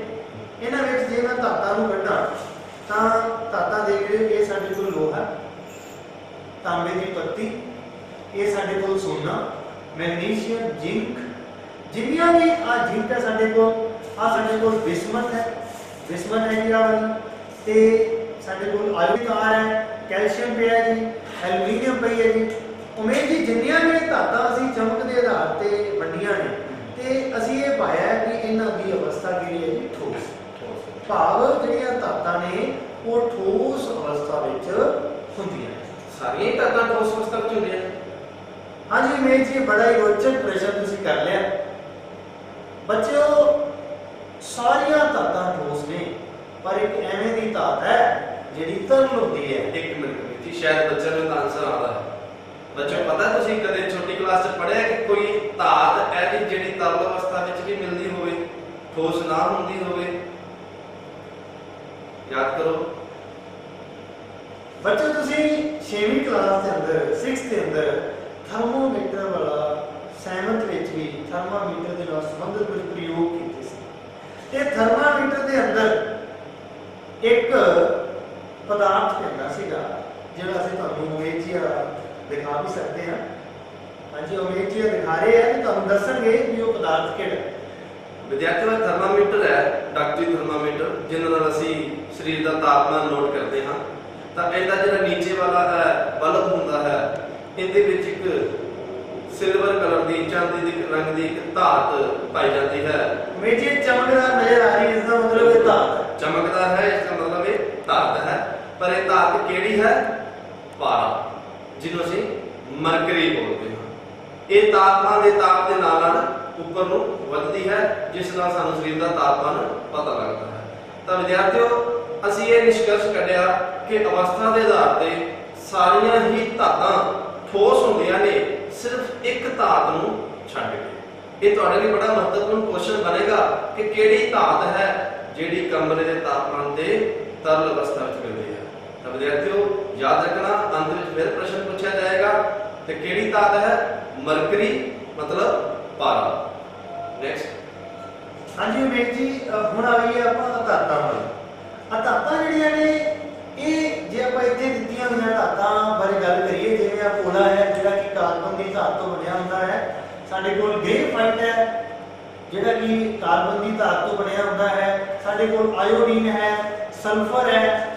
[SPEAKER 2] ਇਹਨਾਂ ਵਿੱਚ ਜੇ ਮੈਂ ਧਾਤਾਂ ਨੂੰ ਕੱਢਾਂ ਤਾਂ ਧਾਤਾਂ ਦੇਖ ਰਹੇ ਇਹ ਸਾਡੇ ਕੋਲ ਲੋਹਾ, ਤਾਂਬੇ ਦੀ ਪੱਤੀ, ਇਹ ਸਾਡੇ ਕੋਲ ਸੋਨਾ, ਮੈਗਨੀਸ਼ੀਅਮ, ਜ਼ਿੰਕ, ਜਿੰਨੀਆਂ ਵੀ ਆ ਜ਼ਿੰਕ ਹੈ ਸਾਡੇ ਕੋਲ, ਆ ਸਾਡੇ ਕੋਲ ਬਿਸਮਥ ਹੈ, ਬਿਸਮਥ ਹੈ ਜੀ ਆ ਵਾਲੀ, ਤੇ ਸਾਡੇ ਕੋਲ ਆਇਓਨਿਕ ਆਰ ਹੈ, ਕੈਲਸ਼ੀਅਮ ਪਿਆ ਹੈ ਜੀ, ਐਲੂਮੀਨੀਅਮ ਪਈ ਹੈ ਜੀ। ਉਮੀਦ ਜੀ, ਜਿੰਨੀਆਂ ਵੀ ਧਾਤਾਂ ਅਸੀਂ ਚਮਕ ਦੇ ਆਧਾਰ ਤੇ ਵੰਡੀਆਂ ਨੇ ਤੇ ਅਸੀਂ ਇਹ ਪਾਇਆ ਕਿ ਇਹਨਾਂ ਦੀ ਅਵਸਥਾ ਕਿਹੜੀ ਹੈ ਜੀ, ਠੋਸ। ਭਾਵ ਜਿਹੜੀਆਂ ਧਾਤਾਂ ਨੇ ਉਹ ਠੋਸ ਅਵਸਥਾ ਵਿੱਚ ਹੁੰਦੀਆਂ ਨੇ।
[SPEAKER 1] ਸਾਰੀਆਂ ਧਾਤਾਂ ਠੋਸ ਅਵਸਥਾ ਵਿੱਚ ਹੁੰਦੀਆਂ ਨੇ?
[SPEAKER 2] ਹਾਂਜੀ ਮੇਰ ਜੀ, ਬੜਾ ਹੀ ਰੋਚਕ ਪ੍ਰਸ਼ਨ ਤੁਸੀਂ ਕਰ ਲਿਆ ਬੱਚਿਓ। ਸਾਰੀਆਂ ਧਾਤਾਂ ਠੋਸ ਨੇ, ਪਰ ਇੱਕ ਐਵੇਂ ਦੀ ਧਾਤ ਹੈ ਜਿਹੜੀ ਤਰਲ ਹੁੰਦੀ ਹੈ।
[SPEAKER 1] ਇੱਕ ਮਿੰਟ ਜੀ, ਸ਼ਾਇਦ ਬੱਚਿਆਂ ਨੂੰ ਆਨਸਰ ਆਉਂਦਾ ਹੈ। ਬੱਚਿਓ, ਪਤਾ ਤੁਸੀਂ ਕਦੇ ਛੋਟੀ ਕਲਾਸ 'ਚ ਪੜ੍ਹਿਆ ਕਿ ਕੋਈ ਧਾਤ ਹੈ ਜਿਹੜੀ ਤਰਲ ਅਵਸਥਾ ਵਿੱਚ ਵੀ ਮਿਲਦੀ ਹੋਵੇ, ਠੋਸ ਨਾ ਹੁੰਦੀ ਹੋਵੇ? ਯਾਦ ਕਰੋ
[SPEAKER 2] ਬੱਚੋ, ਤੁਸੀਂ 6ਵੀਂ ਕਲਾਸ ਦੇ ਅੰਦਰ 6th ਦੇ ਅੰਦਰ ਥਰਮੋਮੀਟਰ ਵਾਲਾ ਸੈਵਨਥ ਵਿੱਚ ਵੀ ਥਰਮਾਮੀਟਰ ਦੇ ਨਾਲ ਸੰਬੰਧਿਤ ਕੁਝ ਪ੍ਰਯੋਗ ਕੀਤੇ ਸੀ। ਤੇ ਥਰਮਾਮੀਟਰ ਦੇ ਅੰਦਰ ਇੱਕ ਪਦਾਰਥ ਪੈਂਦਾ ਸੀਗਾ ਜਿਹੜਾ ਅਸੀਂ ਤੁਹਾਨੂੰ ਉਮੇਜੀਆ ਦਿਖਾ ਵੀ ਸਕਦੇ ਹਾਂ। ਹਾਂਜੀ, ਉਮੇਜੀਆ ਦਿਖਾ ਰਹੇ ਆ ਤੇ ਤੁਹਾਨੂੰ ਦੱਸਣਗੇ ਕਿ ਉਹ ਪਦਾਰਥ ਕਿਹੜਾ ਹੈ।
[SPEAKER 1] ਵਿਦਿਆਰਥੀਓ, ਥਰਮਾਮੀਟਰ ਹੈ, ਡਾਕਟਰੀ ਥਰਮਾਮੀਟਰ, ਜਿਨ੍ਹਾਂ ਨਾਲ ਅਸੀਂ ਸਰੀਰ ਦਾ ਤਾਪਮਾਨ ਨੋਟ ਕਰਦੇ ਹਾਂ ਤਾਂ ਇਹਦਾ ਜਿਹੜਾ ਨੀਚੇ ਵਾਲਾ ਹੈ ਬਲਬ ਹੁੰਦਾ ਹੈ, ਇਹਦੇ ਵਿੱਚ ਇੱਕ ਸਿਲਵਰ ਕਲਰ ਦੀ ਚਾਂਦੀ ਦੇ ਰੰਗ ਦੀ ਇੱਕ ਧਾਤ ਪਾਈ ਜਾਂਦੀ ਹੈ।
[SPEAKER 2] ਮੇਜੀ ਚਮਕਦਾਰ ਨਜ਼ਰ ਆ ਰਹੀ ਹੈ, ਇਸ ਦਾ ਮਤਲਬ ਇਹ ਧਾਤ
[SPEAKER 1] ਚਮਕਦਾ ਹੈ, ਇਸ ਦਾ ਮਤਲਬ ਇਹ ਧਾਤ ਹੈ। ਪਰ ਇਹ ਧਾਤ ਕਿਹੜੀ ਹੈ? ਪਾਰਾ, ਜਿਹਨੂੰ ਅਸੀਂ ਮਰਕਰੀ ਬੋਲਦੇ ਹਾਂ। ਇਹ ਤਾਪਮਾਨ ਦੇ ਤਾਪ ਦੇ ਨਾਲ ਨਾਲ ਉੱਪਰ ਨੂੰ ਵੱਧਦੀ ਹੈ, ਜਿਸ ਨਾਲ ਸਾਨੂੰ ਸਰੀਰ ਦਾ ਤਾਪਮਾਨ ਪਤਾ ਲੱਗਦਾ ਹੈ। ਤਾਂ ਵਿਦਿਆਰਥੀਓ, ਅਸੀਂ ਇਹ ਨਿਸ਼ਕਰਸ਼ ਕੱਢਿਆ ਕਿ ਅਵਸਥਾ ਦੇ ਆਧਾਰ ਤੇ ਸਾਰੀਆਂ ਹੀ ਧਾਤਾਂ ਠੋਸ ਹੁੰਦੀਆਂ ਨੇ, ਸਿਰਫ ਇੱਕ ਧਾਤ ਨੂੰ ਛੱਡ ਕੇ। ਇਹ ਤੁਹਾਡੇ ਲਈ ਬੜਾ ਮਹੱਤਵਪੂਰਨ ਕੁਐਸਚਨ ਬਣੇਗਾ ਕਿ ਕਿਹੜੀ ਧਾਤ ਹੈ ਜਿਹੜੀ ਕਮਰੇ ਦੇ ਤਾਪਮਾਨ ਤੇ ਤਰਲ ਅਵਸਥਾ ਵਿੱਚ ਮਿਲਦੀ ਹੈ। ਤਾਂ ਵਿਦਿਆਰਥੀਓ, ਯਾਦ ਰੱਖਣਾ, ਅੰਤ ਵਿੱਚ ਫਿਰ ਪ੍ਰਸ਼ਨ ਪੁੱਛਿਆ ਜਾਏਗਾ ਤੇ ਕਿਹੜੀ ਧਾਤ ਹੈ? ਮਰਕਰੀ ਮਤਲਬ ਪਾਰਾ। ਨੈਕਸਟ।
[SPEAKER 2] ਹਾਂਜੀ ਉਮੇਸ਼ ਜੀ, ਹੁਣ ਆ ਗਈ ਆਪਾਂ ਧਾਤਾਂ ਵੱਲ। ਧਾਤਾਂ ਜਿਹੜੀਆਂ ਨੇ, ਇਹ ਜੇ ਆਪਾਂ ਇੱਥੇ ਦਿੱਤੀਆਂ ਹੋਈਆਂ ਧਾਤਾਂ ਬਾਰੇ ਗੱਲ ਕਰੀਏ, ਜਿਵੇਂ ਆ ਪੋਲਾ ਹੈ ਜਿਹੜਾ ਕਿ ਕਾਰਬਨ ਦੀ ਧਾਤ ਤੋਂ ਬਣਿਆ ਹੁੰਦਾ ਹੈ, ਸਾਡੇ ਕੋਲ ਗ੍ਰੇਫਾਈਟ ਹੈ ਜਿਹੜਾ ਕਿ ਕਾਰਬਨ ਦੀ ਧਾਤ ਤੋਂ ਬਣਿਆ ਹੁੰਦਾ ਹੈ, ਸਾਡੇ ਕੋਲ ਆਇਓਡੀਨ ਹੈ, ਸਲਫਰ ਹੈ,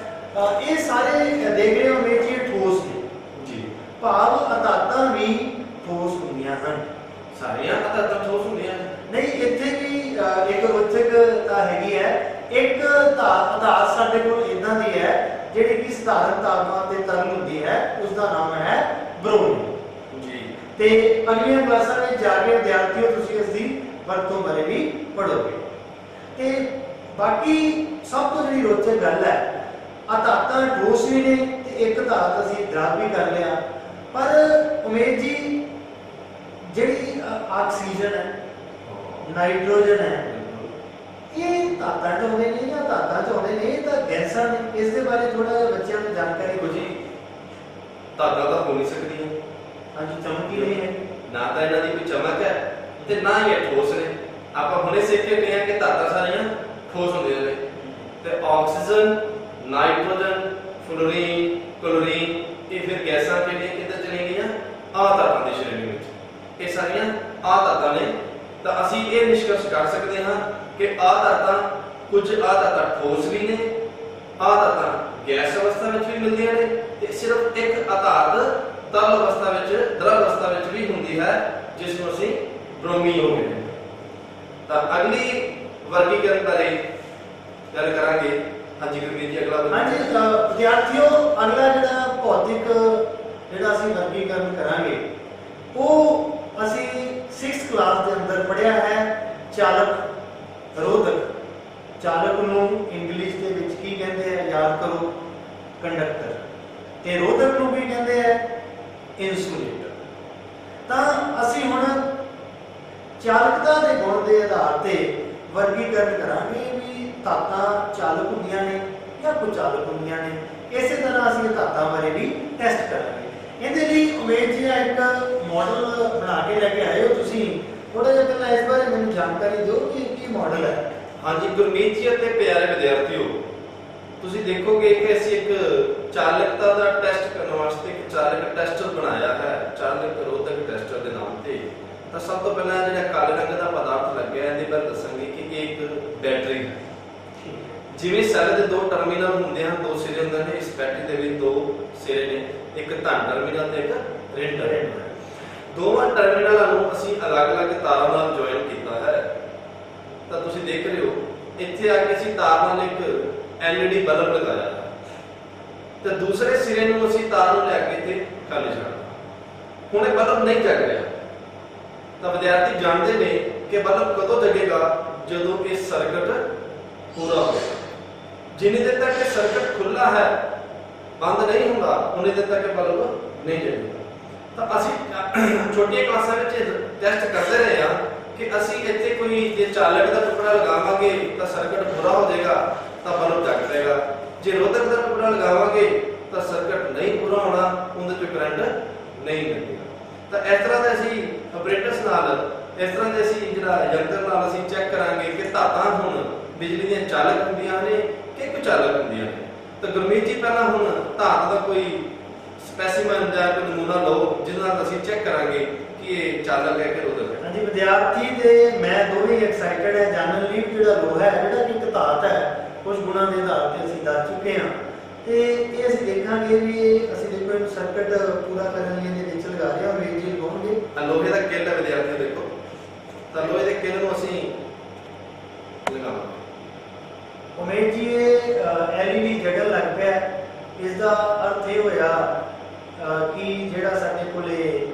[SPEAKER 2] ਇਹ ਸਾਰੇ ਦੇਖ ਰਹੇ ਹੋ ਉਮੇਸ਼ ਜੀ ਠੋਸ ਨੇ
[SPEAKER 1] ਜੀ।
[SPEAKER 2] ਭਾਵ ਧਾਤਾਂ ਵੀ ਠੋਸ ਹੁੰਦੀਆਂ ਹਨ।
[SPEAKER 1] ਸਾਰੀਆਂ ਧਾਤਾਂ ਠੋਸ ਹੁੰਦੀਆਂ ਨੇ?
[SPEAKER 2] ਨਹੀਂ, ਇੱਥੇ ਵੀ ਇੱਕ ਰੋਚਕਤਾ ਹੈਗੀ ਹੈ। ਇੱਕ ਧਾਤ ਸਾਡੇ ਕੋਲ ਇਦਾਂ ਦੀ ਹੈ ਜਿਹੜੀ ਕਿ ਸਧਾਰਨ ਤਾਪਮਾਨ ਤੇ ਤਰਲ ਹੁੰਦੀ ਹੈ, ਉਸ ਦਾ ਨਾਮ ਹੈ ਬ੍ਰੋਮੀਨ
[SPEAKER 1] ਜੀ।
[SPEAKER 2] ਤੇ ਅਗਲੀਆਂ ਕਲਾਸਾਂ ਵਿੱਚ ਜਾ ਕੇ ਵਿਦਿਆਰਥੀਓ ਤੁਸੀਂ ਇਸ ਦੀ ਵਰਤੋਂ ਬਾਰੇ ਵੀ ਪੜ੍ਹੋਗੇ। ਤੇ ਬਾਕੀ ਸਭ ਤੋਂ ਜਿਹੜੀ ਰੋਚਕ ਗੱਲ ਹੈ, ਧਾਤਾਂ ਠੋਸ ਵੀ ਨੇ ਤੇ ਇੱਕ ਧਾਤ ਅਸੀਂ ਦ੍ਰਵ ਵੀ ਕਰ ਲਿਆ। ਪਰ ਉਮੇਸ਼ ਜੀ, ਜਿਹੜੀ ਆਕਸੀਜਨ ਹੈ, ਨਾਈਟ੍ਰੋਜਨ ਹੈ, ਇਹ ਧਾਤਾਂ ਚ ਆਉਂਦੇ ਨੇ ਜਾਂ ਧਾਤਾਂ ਚ ਆਉਂਦੇ ਨੇ? ਇਹ ਤਾਂ ਗੈਸਾਂ ਨੇ। ਇਸ ਦੇ ਬਾਰੇ ਥੋੜਾ ਜਿਹਾ ਬੱਚਿਆਂ ਨੂੰ ਜਾਣਕਾਰੀ
[SPEAKER 1] ਦੇਖੋ
[SPEAKER 2] ਦਿਓ।
[SPEAKER 1] ਜੀ, ਧਾਤਾਂ ਤਾਂ ਹੋ ਨਹੀਂ ਸਕਦੀਆਂ।
[SPEAKER 2] ਹਾਂਜੀ, ਚਮਕੀ ਨਹੀਂ ਹੈ,
[SPEAKER 1] ਨਾ ਤਾਂ ਇਹਨਾਂ ਦੀ ਕੋਈ ਚਮਕ ਹੈ ਤੇ ਨਾ ਹੀ ਇਹ ਠੋਸ ਨੇ। ਆਪਾਂ ਹੁਣੇ ਸਿੱਖ ਕੇ ਗਏ ਹਾਂ ਕਿ ਧਾਤਾਂ ਸਾਰੀਆਂ ਠੋਸ ਹੁੰਦੀਆਂ ਨੇ। ਤੇ ਆਕਸੀਜਨ, ਨਾਈਟ੍ਰੋਜਨ, ਫਲੋਰੀਨ, ਕਲੋਰੀਨ, ਇਹ ਫਿਰ ਗੈਸਾਂ ਕਿਹੜੀਆਂ ਕਿੱਧਰ ਚਲੀਆਂ ਗਈਆਂ? ਆਹ ਧਾਤਾਂ ਦੀ ਸ਼੍ਰੇਣੀ ਵਿੱਚ। ਇਹ ਸਾਰੀਆਂ ਆਹ ਧਾਤਾਂ ਨੇ। ਤਾਂ ਅਸੀਂ ਇਹ ਨਿਸ਼ਕਰਸ਼ ਕਰ ਸਕਦੇ ਹਾਂ ਕਿ ਆਹ ਧਾਤਾਂ, ਕੁਝ ਆਹ ਧਾਤਾਂ ਠੋਸ ਵੀ ਨੇ, ਆਹ ਧਾਤਾਂ ਗੈਸ ਅਵਸਥਾ ਵਿੱਚ ਵੀ ਮਿਲਦੀਆਂ ਨੇ, ਤੇ ਸਿਰਫ ਇੱਕ ਧਾਤ ਤਰਲ ਅਵਸਥਾ ਵਿੱਚ, ਦ੍ਰਵ ਅਵਸਥਾ ਵਿੱਚ ਵੀ ਹੁੰਦੀ ਹੈ, ਜਿਸ ਨੂੰ ਅਸੀਂ ਬ੍ਰੋਮੀਨ ਕਹਿੰਦੇ ਹਾਂ। ਤਾਂ ਅਗਲੀ ਵਰਗੀਕਰਨ ਬਾਰੇ ਗੱਲ ਕਰਾਂਗੇ। ਹਾਂਜੀ ਗੁਰਮੀਤ ਜੀ, ਅਗਲਾ
[SPEAKER 2] ਹਾਂਜੀ ਵਿਦਿਆਰਥੀਓ, ਅਗਲਾ ਜਿਹੜਾ ਭੌਤਿਕ ਜਿਹੜਾ ਅਸੀਂ ਵਰਗੀਕਰਨ ਕਰਾਂਗੇ, ਉਹ ਅਸੀਂ 6th ਕਲਾਸ ਦੇ ਅੰਦਰ ਪੜ੍ਹਿਆ ਹੈ। ਚਾਲਕ, ਰੋਧਕ। ਚਾਲਕ ਨੂੰ ਇੰਗਲਿਸ਼ ਦੇ ਵਿੱਚ ਕੀ ਕਹਿੰਦੇ ਆ? ਯਾਦ ਕਰੋ, ਕੰਡਕਟਰ। ਤੇ ਰੋਧਕ ਨੂੰ ਵੀ ਕਹਿੰਦੇ ਆ ਇਨਸੂਲੇਟਰ। ਤਾਂ ਅਸੀਂ ਹੁਣ ਚਾਲਕਤਾ ਦੇ ਗੁਣ ਦੇ ਆਧਾਰ ਤੇ ਵਰਗੀਕਰਨ ਕਰਾਂਗੇ ਵੀ ਧਾਤਾਂ ਚਾਲਕ ਹੁੰਦੀਆਂ ਨੇ ਜਾਂ ਕੁਚਾਲਕ ਹੁੰਦੀਆਂ ਨੇ। ਇਸੇ ਤਰ੍ਹਾਂ ਅਸੀਂ ਧਾਤਾਂ ਬਾਰੇ ਵੀ ਟੈਸਟ ਕਰਾਂਗੇ। ਇਹਦੇ ਲਈ ਉਮੇਸ਼ ਜੀ ਇੱਕ ਮਾਡਲ ਬਣਾ ਕੇ ਲੈ ਕੇ ਆਏ ਹੋ ਤੁਸੀਂ। ਥੋੜਾ ਜਿਹਾ ਪਹਿਲਾਂ ਇਸ ਬਾਰੇ ਮੈਨੂੰ ਜਾਣਕਾਰੀ ਦਿਓ ਕਿ ਕੀ ਮਾਡਲ ਹੈ।
[SPEAKER 1] ਹਾਂਜੀ ਗੁਰਮੀਤ ਜੀ ਅਤੇ ਪਿਆਰੇ ਵਿਦਿਆਰਥੀਓ, ਤੁਸੀਂ ਦੇਖੋਗੇ ਕਿ ਅਸੀਂ ਇੱਕ ਚਾਲਕਤਾ ਦਾ ਟੈਸਟ ਕਰਨ ਵਾਸਤੇ ਇੱਕ ਚਾਲਕ ਟੈਸਟਰ ਬਣਾਇਆ ਹੈ, ਚਾਲਕ ਰੋਧਕ ਟੈਸਟਰ ਦੇ ਨਾਮ ਤੇ। ਤਾਂ ਸਭ ਤੋਂ ਪਹਿਲਾਂ ਜਿਹੜਾ ਕਾਲੇ ਰੰਗ ਦਾ ਪਦਾਰਥ ਲੱਗਿਆ, ਇਹਦੇ ਬਾਰੇ ਦੱਸਾਂਗੇ ਕਿ ਇਹ ਇੱਕ ਬੈਟਰੀ ਹੈ। ਜਿਵੇਂ ਸੈੱਲ ਦੇ ਦੋ ਟਰਮੀਨਲ ਹੁੰਦੇ ਹਨ, ਦੋ ਸਿਰੇ ਹੁੰਦੇ ਨੇ, ਇਸ ਬੈਟਰੀ ਦੇ ਵੀ ਦੋ ਸਿਰੇ ਨੇ, ਇੱਕ ਧਨ ਟਰਮੀਨਲ ਤੇ ਇੱਕ ਰਿਣ ਟਰਮੀਨਲ। ਦੋਵਾਂ ਟਰਮੀਨਲਾਂ ਨੂੰ ਅਸੀਂ ਅਲੱਗ-ਅਲੱਗ ਤਾਰਾਂ ਨਾਲ ਜੁਆਇਨ ਕੀਤਾ ਹੈ। ਤਾਂ ਤੁਸੀਂ ਦੇਖ ਰਹੇ ਹੋ, ਇੱਥੇ ਆ ਕੇ ਅਸੀਂ ਤਾਰ ਨਾਲ ਇੱਕ LED ਬਲਬ ਲਗਾਇਆ ਹੈ ਤੇ ਦੂਸਰੇ ਸਿਰੇ ਨੂੰ ਅਸੀਂ ਤਾਰ ਨੂੰ ਲੈ ਕੇ ਇੱਥੇ ਖਾਲੀ ਛੱਡਤਾ। ਹੁਣ ਇਹ ਬਲਬ ਨਹੀਂ ਜਗ ਰਿਹਾ। ਤਾਂ ਵਿਦਿਆਰਥੀ ਜਾਣਦੇ ਨੇ ਕਿ ਬਲਬ ਕਦੋਂ ਜਗੇਗਾ? ਜਦੋਂ ਇਹ ਸਰਕਟ ਪੂਰਾ ਹੋਵੇਗਾ। ਜਿੰਨੀ ਦੇਰ ਤੱਕ ਇਹ ਸਰਕਟ ਖੁੱਲਾ ਹੈ, ਬੰਦ ਨਹੀਂ ਹੁੰਦਾ, ਉਨੀ ਦੇਰ ਤੱਕ ਇਹ ਬਲਬ ਨਹੀਂ ਜਗੇਗਾ। ਤਾਂ ਅਸੀਂ ਛੋਟੀਆਂ ਕਲਾਸਾਂ ਵਿੱਚ ਟੈਸਟ ਕਰਦੇ ਰਹੇ ਹਾਂ ਕਿ ਅਸੀਂ ਇੱਥੇ ਕੋਈ ਜੇ ਚਾਲਕ ਦਾ ਟੁਕੜਾ ਲਗਾਵਾਂਗੇ ਤਾਂ ਸਰਕਟ ਪੂਰਾ ਹੋ ਜਾਏਗਾ, ਤਾਂ ਬਲਬ ਜਗ ਜਾਏਗਾ। ਜੇ ਰੋਧਕ ਦਾ ਟੁਕੜਾ ਲਗਾਵਾਂਗੇ ਤਾਂ ਸਰਕਟ ਨਹੀਂ ਪੂਰਾ ਹੋਣਾ, ਉਹਦੇ ਚ ਕਰੰਟ ਨਹੀਂ ਲੱਗੇਗਾ। ਤਾਂ ਇਸ ਤਰ੍ਹਾਂ ਦੇ ਅਸੀਂ ਆਪਰੇਟਰਸ ਨਾਲ, ਇਸ ਤਰ੍ਹਾਂ ਦੇ ਅਸੀਂ ਜਿਹੜਾ ਯੰਤਰ ਨਾਲ ਅਸੀਂ ਚੈੱਕ ਕਰਾਂਗੇ ਕਿ ਧਾਤਾਂ ਹੁਣ ਬਿਜਲੀ ਦੀਆਂ ਚਾਲਕ ਹੁੰਦੀਆਂ ਨੇ ਕਿ ਕੁਚਾਲਕ ਹੁੰਦੀਆਂ ਨੇ। ਤਾਂ ਗੁਰਮੀਤ ਜੀ, ਪਹਿਲਾਂ ਹੁਣ ਧਾਤ ਦਾ ਕੋਈ ਸਪੈਸੀਮਨ ਜਾਂ ਕੋਈ ਨਮੂਨਾ ਲਓ ਜਿਹਦੇ ਨਾਲ ਅਸੀਂ ਚੈੱਕ ਕਰਾਂਗੇ ਕਿ ਇਹ ਚਾਲਕ ਹੈ ਕਿ ਰੋਧਕ ਹੈ।
[SPEAKER 2] ਹਾਂਜੀ ਵਿਦਿਆਰਥੀ ਤੇ ਮੈਂ ਦੋਵੇਂ ਐਕਸਾਈਟਡ ਹੈ ਜਾਣਨ ਲਈ ਜਿਹੜਾ ਲੋਹਾ ਹੈ, ਜਿਹੜਾ ਕਿ ਇੱਕ ਧਾਤ ਹੈ, ਕੁਝ ਗੁਣਾਂ ਦੇ ਆਧਾਰ ਤੇ ਅਸੀਂ ਦੱਸ ਚੁੱਕੇ ਹਾਂ। ਤੇ ਇਹ ਅਸੀਂ ਦੇਖਾਂਗੇ ਵੀ ਅਸੀਂ ਦੇਖੋ ਇਹਨੂੰ ਸਰਕਟ ਪੂਰਾ ਕਰਨ ਲਈ ਇਹਦੇ ਵਿੱਚ ਲਗਾ ਰਿਹਾ ਵੇਜ ਜੀ ਲਗਾਉਣਗੇ।
[SPEAKER 1] ਲੋਹੇ ਦਾ ਕਿੱਲ ਹੈ ਵਿਦਿਆਰਥੀਓ, ਦੇਖੋ ਤਾਂ ਲੋਹੇ ਦੇ ਕਿੱਲ ਨੂੰ ਅਸੀਂ ਲਗਾਵਾਂਗੇ।
[SPEAKER 2] ਉਮੀਦ ਜੀ ਇਹ LED ਜਗਲ ਲੱਗ ਪਿਆ। ਇਸ ਦਾ ਅਰਥ ਇਹ ਹੋਇਆ ਕਿ ਜਿਹੜਾ ਸਾਡੇ ਕੋਲੇ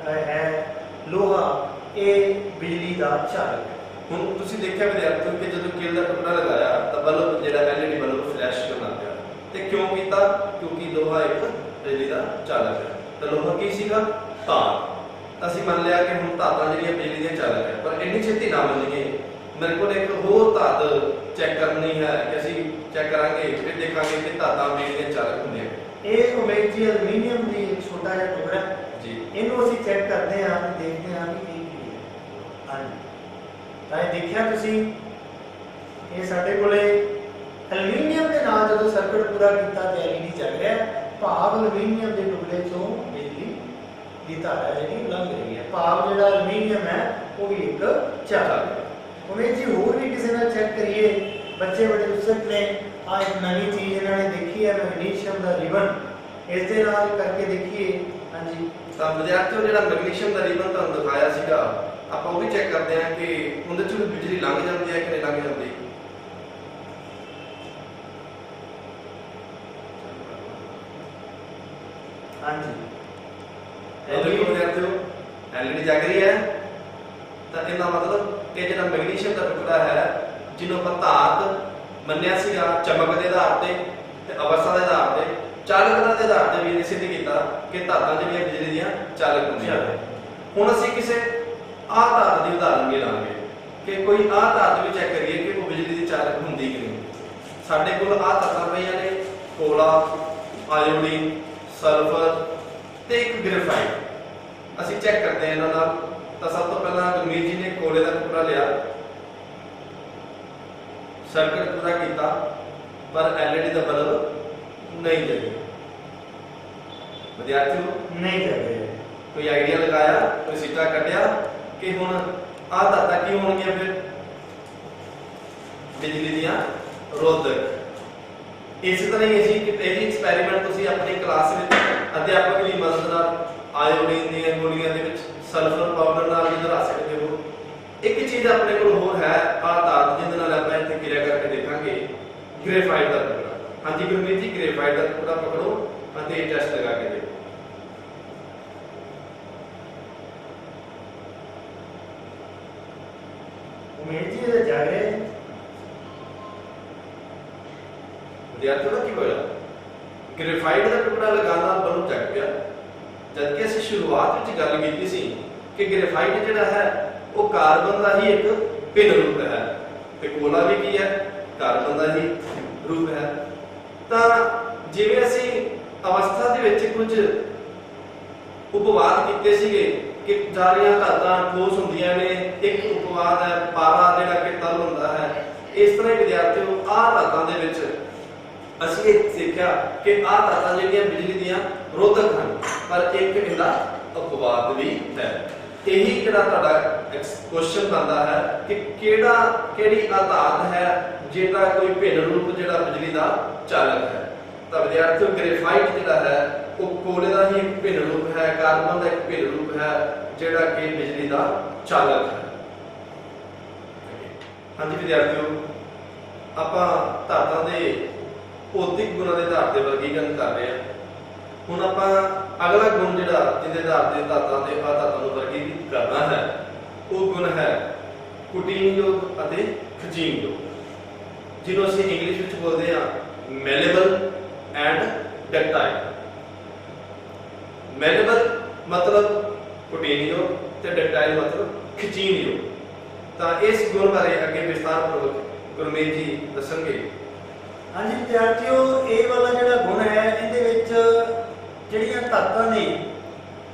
[SPEAKER 2] ਹੈ ਲੋਹਾ, ਇਹ ਬਿਜਲੀ ਦਾ ਚਾਲਕ ਹੈ।
[SPEAKER 1] ਹੁਣ ਤੁਸੀਂ ਦੇਖਿਆ ਵਿਦਿਆਰਥੀਓ ਕਿ ਜਦੋਂ ਕਿੱਲ ਦਾ ਟੁਕੜਾ ਲਗਾਇਆ ਤਾਂ ਬਲਬ ਜਿਹੜਾ LED ਬਲਬ ਫਲੈਸ਼ ਕਰਨ ਲੱਗ ਪਿਆ। ਤੇ ਕਿਉਂ ਕੀਤਾ? ਕਿਉਂਕਿ ਲੋਹਾ ਇੱਕ ਬਿਜਲੀ ਦਾ ਚਾਲਕ ਹੈ। ਤਾਂ ਲੋਹਾ ਕੀ ਸੀਗਾ? ਤਾਰ। ਅਸੀਂ ਮੰਨ ਲਿਆ ਕਿ ਹੁਣ ਧਾਤਾਂ ਜਿਹੜੀਆਂ ਬਿਜਲੀ ਦੀਆਂ ਚਾਲਕ ਹੈ, ਪਰ ਇੰਨੀ ਛੇਤੀ ਨਾ ਮੰਨੀਏ। ਮੇਰੇ ਕੋਲ ਇੱਕ ਹੋਰ ਧਾਤ ਚੈੱਕ ਕਰਨੀ ਹੈ ਕਿ ਅਸੀਂ ਚੈੱਕ ਕਰਾਂਗੇ, ਫਿਰ ਦੇਖਾਂਗੇ ਕਿ ਧਾਤਾਂ ਬਿਜਲੀ ਦੀਆਂ ਚਾਲਕ ਹੁੰਦੀਆਂ।
[SPEAKER 2] ਇਹ ਉਮੀਦ ਜੀ ਐਲੂਮੀਨੀਅਮ ਦੀ ਇੱਕ ਛੋਟਾ ਜਿਹਾ ਟੁਕੜਾ
[SPEAKER 1] ਜੀ,
[SPEAKER 2] ਇਹਨੂੰ ਅਸੀਂ ਚੈੱਕ ਕਰਦੇ ਹਾਂ ਤੇ ਦੇਖਦੇ ਹਾਂ ਕਿ ਇਹ ਕੀ ਹੈ। ਹਾਂਜੀ, ਤਾਂ ਇਹ ਦੇਖਿਆ ਤੁਸੀਂ, ਇਹ ਸਾਡੇ ਕੋਲੇ ਐਲੂਮੀਨੀਅਮ ਦੇ ਨਾਲ ਜਦੋਂ ਸਰਕਟ ਪੂਰਾ ਕੀਤਾ ਤੇ LED ਚੱਲ ਰਿਹਾ। ਭਾਵ ਐਲੂਮੀਨੀਅਮ ਦੇ ਟੁਕੜੇ ਚੋਂ ਬਿਜਲੀ ਦੀ ਧਾਰਾ ਜਿਹੜੀ ਲੰਘ ਰਹੀ ਹੈ। ਭਾਵ ਜਿਹੜਾ ਐਲੂਮੀਨੀਅਮ ਹੈ ਉਹ ਵੀ ਇੱਕ ਚਾਲਕ ਹੈ। ਉਮੀਦ ਜੀ ਹੋਰ ਵੀ ਕਿਸੇ ਨਾਲ ਚੈੱਕ ਕਰੀਏ। ਬੱਚੇ ਬੜੇ ਉਤਸੁਕ ਨੇ। ਆ ਇੱਕ ਨਵੀਂ ਚੀਜ਼ ਇਹਨਾਂ ਨੇ ਦੇਖੀ ਹੈ, ਮੈਗਨੀਸ਼ੀਅਮ ਦਾ ਰਿਬਨ। ਇਸ ਦੇ ਨਾਲ ਕਰਕੇ ਦੇਖੀਏ। ਹਾਂਜੀ,
[SPEAKER 1] ਤਾਂ ਵਿਦਿਆਰਥੀਓ ਜਿਹੜਾ ਮੈਗਨੀਸ਼ੀਅਮ ਦਾ ਰਿਬਨ ਤੁਹਾਨੂੰ ਦਿਖਾਇਆ ਸੀਗਾ, ਆਪਾਂ ਉਹ ਵੀ ਚੈੱਕ ਕਰਦੇ ਹਾਂ ਕਿ ਉਹਦੇ ਚੋਂ ਬਿਜਲੀ ਲੰਘ ਜਾਂਦੀ ਹੈ ਕਿ ਨਹੀਂ ਲੰਘ ਜਾਂਦੀ।
[SPEAKER 2] ਹਾਂਜੀ,
[SPEAKER 1] ਇਹ ਦੇਖੋ ਵਿਦਿਆਰਥੀਓ, LED ਜਗ ਰਹੀ ਹੈ। ਤਾਂ ਇਹਦਾ ਮਤਲਬ ਇਹ ਜਿਹੜਾ ਮੈਗਨੀਸ਼ੀਅਮ ਦਾ ਟੁਕੜਾ ਹੈ, ਜਿਹਨੂੰ ਆਪਾਂ ਧਾਤ ਮੰਨਿਆ ਸੀਗਾ ਚਮਕ ਦੇ ਆਧਾਰ ਤੇ ਅਵਸਥਾ ਦੇ ਆਧਾਰ ਤੇ, ਚਾਲਕਤਾ ਦੇ ਆਧਾਰ ਤੇ ਵੀ ਇਹਨੇ ਸਿੱਧ ਕੀਤਾ ਕਿ ਧਾਤਾਂ ਜਿਹੜੀਆਂ ਬਿਜਲੀ ਦੀਆਂ ਚਾਲਕ ਹੁੰਦੀਆਂ ਨੇ। ਹੁਣ ਅਸੀਂ ਕਿਸੇ ਆਹ ਧਾਤ ਦੀ ਉਦਾਹਰਨ ਵੀ ਲਾਂਗੇ ਕਿ ਕੋਈ ਆਹ ਧਾਤ ਵੀ ਚੈੱਕ ਕਰੀਏ ਕਿ ਉਹ ਬਿਜਲੀ ਦੀ ਚਾਲਕ ਹੁੰਦੀ ਕਿ ਨਹੀਂ। ਸਾਡੇ ਕੋਲ ਆਹ ਧਾਤਾਂ ਪਈਆਂ ਨੇ, ਕੋਲਾ, ਆਇਓਡੀਨ, ਸਲਫਰ ਤੇ ਇੱਕ ਗ੍ਰੇਫਾਈਟ। ਅਸੀਂ ਚੈੱਕ ਕਰਦੇ ਹਾਂ ਇਹਨਾਂ ਨਾਲ। ਤਾਂ ਸਭ ਤੋਂ ਪਹਿਲਾਂ ਗੁਰਮੀਤ ਜੀ ਨੇ ਕੋਲੇ ਦਾ ਟੁਕੜਾ ਲਿਆ, ਸਰਕਟ ਪੂਰਾ ਕੀਤਾ, ਪਰ LED ਦਾ ਬਲਬ ਨਹੀਂ ਜਗਿਆ। ਵਿਦਿਆਰਥੀਓ
[SPEAKER 2] ਨਹੀਂ ਚੱਲ ਰਿਹਾ।
[SPEAKER 1] ਕੋਈ ਆਈਡੀਆ ਲਗਾਇਆ, ਕੋਈ ਸਿੱਟਾ ਕੱਢਿਆ ਕਿ ਹੁਣ ਆਹ ਧਾਤਾਂ ਕੀ ਹੋਣਗੀਆਂ? ਫਿਰ ਬਿਜਲੀ ਦੀਆਂ ਰੋਧਕ। ਇਸੇ ਤਰ੍ਹਾਂ ਹੀ ਅਸੀਂ ਇਹ ਐਕਸਪੈਰੀਮੈਂਟ ਤੁਸੀਂ ਆਪਣੀ ਕਲਾਸ ਵਿੱਚ ਅਧਿਆਪਕ ਦੀ ਮਦਦ ਨਾਲ ਆਇਓਡੀਨ ਦੀਆਂ ਗੋਲੀਆਂ ਦੇ ਵਿੱਚ ਸਲਫਰ ਪਾਊਡਰ ਨਾਲ ਵੀ ਦਰਾ ਸਕਦੇ ਹੋ। ਇੱਕ ਚੀਜ਼ ਆਪਣੇ ਕੋਲ ਹੋਰ ਹੈ, ਆਹ ਧਾਤ ਜਿਹਦੇ ਨਾਲ ਆਪਾਂ ਇੱਥੇ ਕਿਰਿਆ ਕਰਕੇ ਦੇਖਾਂਗੇ, ਗ੍ਰੇਫਾਈਟ ਦਾ ਟੁਕੜਾ। ਹਾਂਜੀ ਗੁਰਮੀਤ ਜੀ, ਗ੍ਰੇਫਾਈਟ ਦਾ ਟੁਕੜਾ ਪਕੜੋ ਅਤੇ ਇਹ ਟੈਸਟ ਲਗਾ ਕੇ ਦੇਖੋ।
[SPEAKER 2] ਉਮੀਦ ਜੀ ਇਹ ਜਗ ਰਿਹਾ।
[SPEAKER 1] ਵਿਦਿਆਰਥੀਓ ਦਾ ਕੀ ਹੋਇਆ? ਗ੍ਰੇਫਾਈਟ ਦਾ ਟੁਕੜਾ ਲਗਾਉਣ ਨਾਲ ਬਲਬ ਜਗ ਪਿਆ। ਜਦਕਿ ਅਸੀਂ ਸ਼ੁਰੂਆਤ ਵਿੱਚ ਗੱਲ ਕੀਤੀ ਸੀ ਕਿ ਗ੍ਰੇਫਾਈਟ ਜਿਹੜਾ ਹੈ ਉਹ ਕਾਰਬਨ ਦਾ ਹੀ ਇੱਕ ਭਿੰਨ ਰੂਪ ਹੈ ਤੇ ਕੋਲਾ ਵੀ ਕੀ ਹੈ? ਕਾਰਬਨ ਦਾ ਹੀ ਰੂਪ ਹੈ। ਤਾਂ ਜਿਵੇਂ ਅਸੀਂ ਅਵਸਥਾ ਦੇ ਵਿੱਚ ਕੁਝ ਉਪਵਾਦ ਕੀਤੇ ਸੀਗੇ ਕਿ ਸਾਰੀਆਂ ਧਾਤਾਂ ਠੋਸ ਹੁੰਦੀਆਂ ਨੇ, ਇੱਕ ਉਪਵਾਦ ਹੈ ਪਾਰਾ ਜਿਹੜਾ ਕਿ ਤਰਲ ਹੁੰਦਾ ਹੈ। ਇਸ ਤਰ੍ਹਾਂ ਹੀ ਵਿਦਿਆਰਥੀਓ ਆਹ ਧਾਤਾਂ ਦੇ ਵਿੱਚ ਅਸੀਂ ਇਹ ਸਿੱਖਿਆ ਕਿ ਆਹ ਧਾਤਾਂ ਜਿਹੜੀਆਂ ਬਿਜਲੀ ਦੀਆਂ ਰੋਧਕ ਹਨ, ਪਰ ਇੱਕ ਇਹਦਾ ਉਪਵਾਦ ਵੀ ਹੈ। ਇਹੀ ਜਿਹੜਾ ਤੁਹਾਡਾ ਕੁਐਸਚਨ ਬਣਦਾ ਹੈ ਕਿ ਕਿਹੜੀ ਧਾਤ ਹੈ ਜਿਹਦਾ ਕੋਈ ਭਿੰਨ ਰੂਪ ਜਿਹੜਾ ਬਿਜਲੀ ਦਾ ਚਾਲਕ ਹੈ। ਤਾਂ ਵਿਦਿਆਰਥੀਓ ਗ੍ਰੇਫਾਈਟ ਜਿਹੜਾ ਹੈ ਉਹ ਕੋਲੇ ਦਾ ਹੀ ਇੱਕ ਭਿੰਨ ਰੂਪ ਹੈ, ਕਾਰਬਨ ਦਾ ਇੱਕ ਭਿੰਨ ਰੂਪ ਹੈ ਜਿਹੜਾ ਕਿ ਬਿਜਲੀ ਦਾ ਚਾਲਕ ਹੈ। ਹਾਂਜੀ ਵਿਦਿਆਰਥੀਓ, ਆਪਾਂ ਧਾਤਾਂ ਦੇ ਭੌਤਿਕ ਗੁਣਾਂ ਦੇ ਆਧਾਰ ਤੇ ਵਰਗੀਕਰਨ ਕਰ ਰਹੇ ਹਾਂ। ਹੁਣ ਆਪਾਂ ਅਗਲਾ ਗੁਣ ਜਿਹੜਾ ਜਿਹਦੇ ਆਧਾਰ ਤੇ ਧਾਤਾਂ ਦੇ ਧਾਤਾਂ ਨੂੰ ਵਰਗੀਕ੍ਰਿਤ ਕਰਨਾ ਹੈ, ਉਹ ਗੁਣ ਹੈ ਕੁਟੀਨਯੋਗ ਅਤੇ ਖਿਚੀਨਯੋਗ, ਜਿਹਨੂੰ ਅਸੀਂ ਇੰਗਲਿਸ਼ ਵਿੱਚ ਬੋਲਦੇ ਹਾਂ ਮੈਲੇਬਲ ਐਂਡ ਡਕਟਾਈਲ। ਮੈਲੇਬਲ ਮਤਲਬ ਕੁਟੀਨਯੋਗ ਤੇ ਡਕਟਾਈਲ ਮਤਲਬ ਖਿਚੀਨਯੋਗ। ਤਾਂ ਇਸ ਗੁਣ ਬਾਰੇ ਅੱਗੇ ਵਿਸਥਾਰਪੂਰਵਕ ਗੁਰਮੀਤ ਜੀ ਦੱਸਣਗੇ।
[SPEAKER 2] ਹਾਂਜੀ ਵਿਦਿਆਰਥੀਓ, ਇਹ ਵਾਲਾ ਜਿਹੜਾ ਗੁਣ ਹੈ ਇਹਦੇ ਵਿੱਚ ਜਿਹੜੀਆਂ ਧਾਤਾਂ ਨੇ,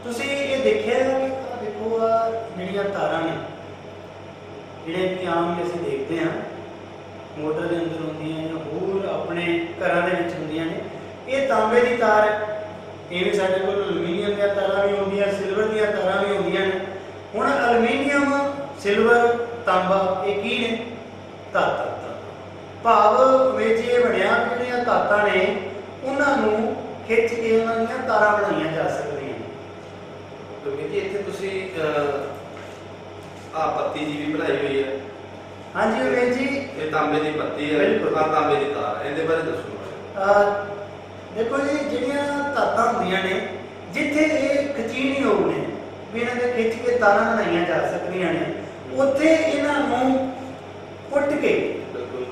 [SPEAKER 2] ਤੁਸੀਂ ਇਹ ਦੇਖਿਆ ਕਿ ਦੇਖੋ ਆ ਜਿਹੜੀਆਂ ਤਾਰਾਂ ਨੇ, ਜਿਹੜੇ ਕਿ ਆਮ ਅਸੀਂ ਦੇਖਦੇ ਹਾਂ ਮੋਟਰ ਦੇ ਅੰਦਰ ਹੁੰਦੀਆਂ ਜਾਂ ਹੋਰ ਆਪਣੇ ਘਰਾਂ ਦੇ ਵਿੱਚ ਹੁੰਦੀਆਂ ਨੇ, ਇਹ ਤਾਂਬੇ ਦੀ ਤਾਰ ਹੈ। ਇਵੇਂ ਸਾਡੇ ਕੋਲ ਐਲੂਮੀਨੀਅਮ ਦੀਆਂ ਤਾਰਾਂ ਵੀ ਹੁੰਦੀਆਂ, ਸਿਲਵਰ ਦੀਆਂ ਤਾਰਾਂ ਵੀ ਹੁੰਦੀਆਂ ਨੇ। ਹੁਣ ਐਲੂਮੀਨੀਅਮ, ਸਿਲਵਰ, ਤਾਂਬਾ ਇਹ ਕੀ ਨੇ? ਧਾਤਾਂ। ਭਾਵ ਵਿੱਚ ਇਹ ਬਣਿਆ ਕਿ ਜਿਹੜੀਆਂ ਧਾਤਾਂ ਨੇ ਉਹਨਾਂ ਨੂੰ ਖਿੱਚ ਕੇ ਉਹਨਾਂ ਦੀਆਂ ਤਾਰਾਂ ਬਣਾਈਆਂ ਜਾ ਸਕਦੀਆਂ।
[SPEAKER 1] ਕਿਉਂਕਿ ਜੀ ਇੱਥੇ ਤੁਸੀਂ ਆ ਪੱਤੀ ਜੀ ਵੀ ਬਣਾਈ ਹੋਈ ਹੈ।
[SPEAKER 2] ਹਾਂਜੀ ਉਮੇਸ਼ ਜੀ,
[SPEAKER 1] ਇਹ ਤਾਂਬੇ ਦੀ ਪੱਤੀ ਹੈ,
[SPEAKER 2] ਬਿਲਕੁਲ।
[SPEAKER 1] ਆ ਤਾਂਬੇ ਦੀ ਤਾਰ ਹੈ, ਇਹਦੇ ਬਾਰੇ ਦੱਸੋ।
[SPEAKER 2] ਦੇਖੋ ਜੀ, ਜਿਹੜੀਆਂ ਧਾਤਾਂ ਹੁੰਦੀਆਂ ਨੇ ਜਿੱਥੇ ਇਹ ਖਿਚੀਣਯੋਗ ਨੇ ਵੀ ਇਹਨਾਂ ਦੇ ਖਿੱਚ ਕੇ ਤਾਰਾਂ ਬਣਾਈਆਂ ਜਾ ਸਕਦੀਆਂ ਨੇ, ਉੱਥੇ ਇਹਨਾਂ ਨੂੰ ਕੁੱਟ ਕੇ
[SPEAKER 1] ਬਿਲਕੁਲ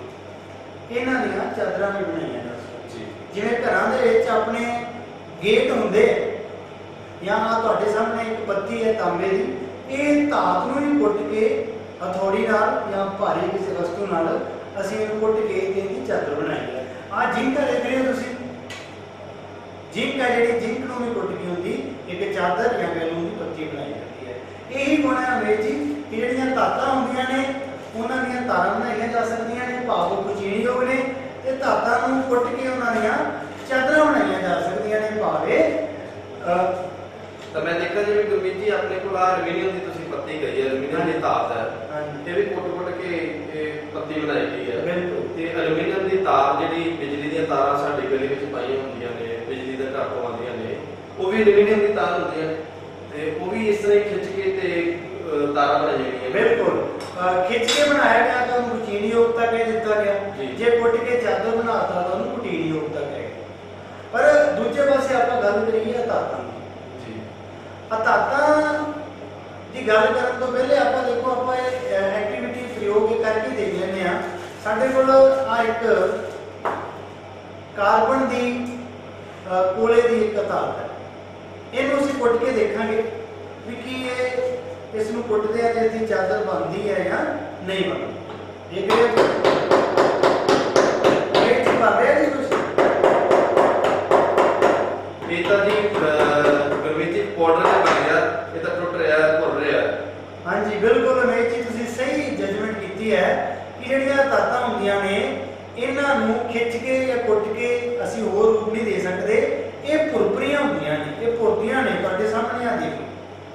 [SPEAKER 2] ਇਹਨਾਂ ਦੀਆਂ ਚਾਦਰਾਂ ਵੀ ਬਣਾਈਆਂ ਜਾ ਸਕਦੀਆਂ।
[SPEAKER 1] ਜੀ।
[SPEAKER 2] ਜਿਵੇਂ ਘਰਾਂ ਦੇ ਵਿੱਚ ਆਪਣੇ ਗੇਟ ਹੁੰਦੇ ਜਾਂ ਆ ਤੁਹਾਡੇ ਸਾਹਮਣੇ ਇੱਕ ਪੱਤੀ ਹੈ ਤਾਂਬੇ ਦੀ, ਇਹ ਧਾਤ ਨੂੰ ਹੀ ਕੁੱਟ ਕੇ ਹਥੌੜੀ ਨਾਲ ਜਾਂ ਭਾਰੀ ਕਿਸੇ ਵਸਤੂ ਨਾਲ ਅਸੀਂ ਇਹਨੂੰ ਕੁੱਟ ਕੇ ਇਹਦੀ ਚਾਦਰ ਬਣਾਈ ਹੈ। ਆ ਜਿੰਕ ਦੇਖ ਰਹੇ ਹੋ ਤੁਸੀਂ, ਜਿੰਕ ਹੈ ਜਿਹੜੀ ਜਿੰਕ ਨੂੰ ਵੀ ਕੁੱਟ ਕੇ ਹੁੰਦੀ ਇੱਕ ਚਾਦਰ ਜਾਂ ਬੈਲੂਨ ਦੀ ਪੱਤੀ ਬਣਾਈ ਜਾਂਦੀ ਹੈ। ਇਹੀ ਗੁਣ ਹੈ ਅੰਗਰੇਜ਼ ਜੀ ਕਿ ਜਿਹੜੀਆਂ ਧਾਤਾਂ ਹੁੰਦੀਆਂ ਨੇ ਉਹਨਾਂ ਦੀਆਂ ਤਾਰਾਂ ਬਣਾਈਆਂ ਜਾ ਸਕਦੀਆਂ ਨੇ, ਭਾਵ ਉਹ ਖਿਚੀਣਯੋਗ ਨੇ, ਤੇ ਧਾਤਾਂ ਨੂੰ ਕੁੱਟ ਕੇ ਉਹਨਾਂ ਦੀਆਂ ਚਾਦਰਾਂ ਬਣਾਈਆਂ ਜਾ ਸਕਦੀਆਂ ਨੇ, ਭਾਵੇਂ
[SPEAKER 1] ਤਾਂ ਮੈਂ ਦੇਖਿਆ ਜਿਵੇਂ ਗੁਰਮੀਤ ਜੀ ਆਪਣੇ ਕੋਲ ਆ ਐਲੂਮੀਨੀਅਮ ਦੀ ਤੁਸੀਂ ਪੱਤੀ ਕਹੀ ਹੈ, ਐਲੂਮੀਨੀਅਮ ਦੀ ਧਾਤ ਹੈ, ਇਹ ਵੀ ਕੁੱਟ-ਕੁੱਟ ਕੇ ਇਹ ਪੱਤੀ ਬਣਾਈ ਗਈ ਹੈ।
[SPEAKER 2] ਬਿਲਕੁਲ।
[SPEAKER 1] ਤੇ ਐਲੂਮੀਨੀਅਮ ਦੀ ਤਾਰ ਜਿਹੜੀ ਬਿਜਲੀ ਦੀਆਂ ਤਾਰਾਂ ਸਾਡੇ ਗਲੇ ਵਿੱਚ ਪਾਈਆਂ ਹੁੰਦੀਆਂ ਨੇ, ਬਿਜਲੀ ਦੇ ਘਰ ਤੋਂ ਆਉਂਦੀਆਂ ਨੇ, ਉਹ ਵੀ ਐਲੂਮੀਨੀਅਮ ਦੀ ਤਾਰ ਹੁੰਦੀਆਂ ਨੇ, ਤੇ ਉਹ ਵੀ ਇਸ ਤਰ੍ਹਾਂ ਹੀ ਖਿੱਚ ਕੇ ਤੇ ਤਾਰਾਂ ਬਣਾਈਆਂ ਗਈਆਂ।
[SPEAKER 2] ਬਿਲਕੁਲ, ਖਿੱਚ ਕੇ ਬਣਾਇਆ ਗਿਆ ਤਾਂ ਉਹਨੂੰ ਕੁਟੀਣਯੋਗਤਾ ਕਹਿ ਦਿੱਤਾ ਗਿਆ, ਜੇ ਕੁੱਟ ਕੇ ਚਾਦਰ ਬਣਾਤਾ ਤਾਂ ਉਹਨੂੰ ਕੁਟੀਣਯੋਗਤਾ ਕਹਿ ਗਿਆ। ਪਰ ਦੂਜੇ ਪਾਸੇ ਆਪਾਂ ਗੱਲ ਕਰੀਏ ਧਾਤਾਂ ਦੀ। ਧਾਤਾਂ ਦੀ ਗੱਲ ਕਰਨ ਤੋਂ ਪਹਿਲੇ ਆਪਾਂ ਦੇਖੋ, ਆਪਾਂ ਇਹ ਐਕਟੀਵਿਟੀ ਪ੍ਰਯੋਗ ਕਰਕੇ ਦੇਖ ਲੈਂਦੇ ਆ। ਸਾਡੇ ਕੋਲ ਆ ਇੱਕ ਕਾਰਬਨ ਦੀ ਕੋਲੇ ਦੀ ਇੱਕ ਧਾਤ ਹੈ, ਇਹਨੂੰ ਅਸੀਂ ਕੁੱਟ ਕੇ ਦੇਖਾਂਗੇ ਵੀ ਕੀ ਇਹ ਇਸ ਨੂੰ ਕੁੱਟਦੇ ਆ ਤੇ ਇਹਦੀ ਚਾਦਰ ਬਣਦੀ ਹੈ ਜਾਂ ਨਹੀਂ ਬਣਦੀ। ਇਹ ਕਿਹੜੇ ਇਹ ਚ ਬਣ ਰਿਹਾ ਜੀ ਕੁਝ?
[SPEAKER 1] ਇਹ ਤਾਂ ਜੀ ਗੁਰਮੀਤ ਪਾਊਡਰ ਤੇ ਬਣ ਗਿਆ, ਇਹ ਤਾਂ ਟੁੱਟ ਰਿਹਾ, ਭੁਰ ਰਿਹਾ।
[SPEAKER 2] ਹਾਂਜੀ ਬਿਲਕੁਲ ਉਮੇਸ਼ ਜੀ, ਤੁਸੀਂ ਸਹੀ ਜਜਮੈਂਟ ਕੀਤੀ ਹੈ ਕਿ ਜਿਹੜੀਆਂ ਧਾਤਾਂ ਹੁੰਦੀਆਂ ਨੇ ਇਹਨਾਂ ਨੂੰ ਖਿੱਚ ਕੇ ਜਾਂ ਕੁੱਟ ਕੇ ਅਸੀਂ ਹੋਰ ਰੂਪ ਨਹੀਂ ਦੇ ਸਕਦੇ, ਇਹ ਭੁਰਭੁਰੀਆਂ ਹੁੰਦੀਆਂ ਨੇ, ਇਹ ਭੁਰਦੀਆਂ ਨੇ ਤੁਹਾਡੇ ਸਾਹਮਣੇ ਆ ਦੇਖੋ।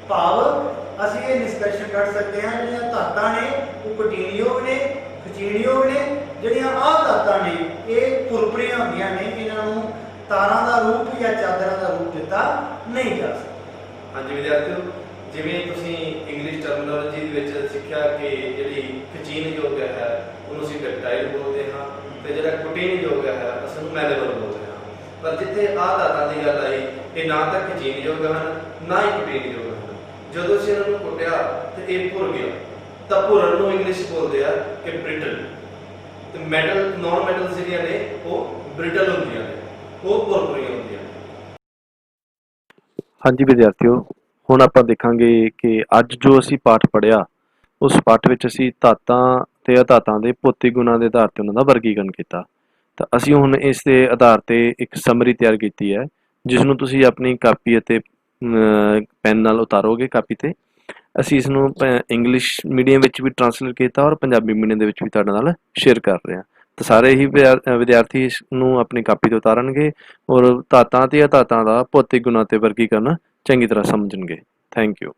[SPEAKER 2] ਭਾਵ ਅਸੀਂ ਇਹ ਨਿਸ਼ਕਰਸ਼ ਕੱਢ ਸਕਦੇ ਹਾਂ ਜਿਹੜੀਆਂ ਧਾਤਾਂ ਨੇ ਉਹ ਕੁਟੀਣਯੋਗ ਨੇ, ਖਿਚੀਣਯੋਗ ਨੇ, ਜਿਹੜੀਆਂ ਆਹ ਧਾਤਾਂ ਨੇ ਇਹ ਭੁਰਭੁਰੀਆਂ ਹੁੰਦੀਆਂ ਨੇ, ਇਹਨਾਂ ਨੂੰ ਤਾਰਾਂ ਦਾ ਰੂਪ ਜਾਂ ਚਾਦਰਾਂ ਦਾ ਰੂਪ ਦਿੱਤਾ ਨਹੀਂ ਜਾ ਸਕਦਾ।
[SPEAKER 1] ਹਾਂਜੀ ਵਿਦਿਆਰਥੀਓ, ਜਿਵੇਂ ਤੁਸੀਂ ਇੰਗਲਿਸ਼ ਟਰਮੀਨੋਲੋਜੀ ਦੇ ਵਿੱਚ ਸਿੱਖਿਆ ਕਿ ਜਿਹੜੀ ਖਿਚੀਣਯੋਗ ਹੈ ਉਹਨੂੰ ਅਸੀਂ ਡਕਟਾਈਲ ਬੋਲਦੇ ਹਾਂ, ਤੇ ਜਿਹੜਾ ਕੁਟੀਣਯੋਗ ਹੈ ਅਸੀਂ ਉਹਨੂੰ ਮੈਲੇਬਲ ਬੋਲਦੇ ਹਾਂ। ਪਰ ਜਿੱਥੇ ਆਹ ਧਾਤਾਂ ਦੀ ਗੱਲ ਆਈ, ਇਹ ਨਾ ਤਾਂ ਖਿਚੀਣਯੋਗ ਹਨ ਨਾ ਹੀ ਕੁਟੀਣਯੋਗ ਹਨ। ਜਦੋਂ ਅਸੀਂ ਇਹਨਾਂ ਨੂੰ ਕੁੱਟਿਆ ਤੇ ਇਹ ਭੁਰ ਗਿਆ, ਤਾਂ ਭੁਰਨ ਨੂੰ ਇੰਗਲਿਸ਼ ਬੋਲਦੇ ਆ ਕਿ ਬ੍ਰਿਟਲ, ਤੇ ਮੈਟਲ ਨੌਨ ਮੈਟਲ ਜਿਹੜੀਆਂ ਨੇ ਉਹ ਬ੍ਰਿਟਲ ਹੁੰਦੀਆਂ ਨੇ, ਉਹ ਭੁਰਭੁਰੀਆਂ ਹੁੰਦੀਆਂ ਨੇ।
[SPEAKER 3] ਹਾਂਜੀ ਵਿਦਿਆਰਥੀਓ, ਹੁਣ ਆਪਾਂ ਦੇਖਾਂਗੇ ਕਿ ਅੱਜ ਜੋ ਅਸੀਂ ਪਾਠ ਪੜ੍ਹਿਆ ਉਸ ਪਾਠ ਵਿੱਚ ਅਸੀਂ ਧਾਤਾਂ ਤੇ ਅਧਾਤਾਂ ਦੇ ਭੌਤਿਕ ਗੁਣਾਂ ਦੇ ਆਧਾਰ ਤੇ ਉਹਨਾਂ ਦਾ ਵਰਗੀਕਰਨ ਕੀਤਾ। ਤਾਂ ਅਸੀਂ ਹੁਣ ਇਸ ਦੇ ਆਧਾਰ ਤੇ ਇੱਕ ਸਮਰੀ ਤਿਆਰ ਕੀਤੀ ਹੈ, ਜਿਸ ਨੂੰ ਤੁਸੀਂ ਆਪਣੀ ਕਾਪੀ ਅਤੇ ਪੈਨ ਨਾਲ ਉਤਾਰੋਗੇ ਕਾਪੀ ਤੇ। ਅਸੀਂ ਇਸ ਨੂੰ ਇੰਗਲਿਸ਼ ਮੀਡੀਅਮ ਵਿੱਚ ਵੀ ਟ੍ਰਾਂਸਲੇਟ ਕੀਤਾ ਔਰ ਪੰਜਾਬੀ ਮੀਡੀਅਮ ਦੇ ਵਿੱਚ ਵੀ ਤੁਹਾਡੇ ਨਾਲ ਸ਼ੇਅਰ ਕਰ ਰਹੇ ਹਾਂ। ਤਾਂ ਸਾਰੇ ਹੀ ਵਿਦਿਆਰਥੀ ਇਸ ਨੂੰ ਆਪਣੀ ਕਾਪੀ ਤੇ ਉਤਾਰਨਗੇ ਔਰ ਧਾਤਾਂ ਤੇ ਅਧਾਤਾਂ ਦਾ ਭੌਤਿਕ ਗੁਣਾਂ ਤੇ ਵਰਗੀਕਰਨ ਚੰਗੀ ਤਰ੍ਹਾਂ ਸਮਝਣਗੇ। Thank you.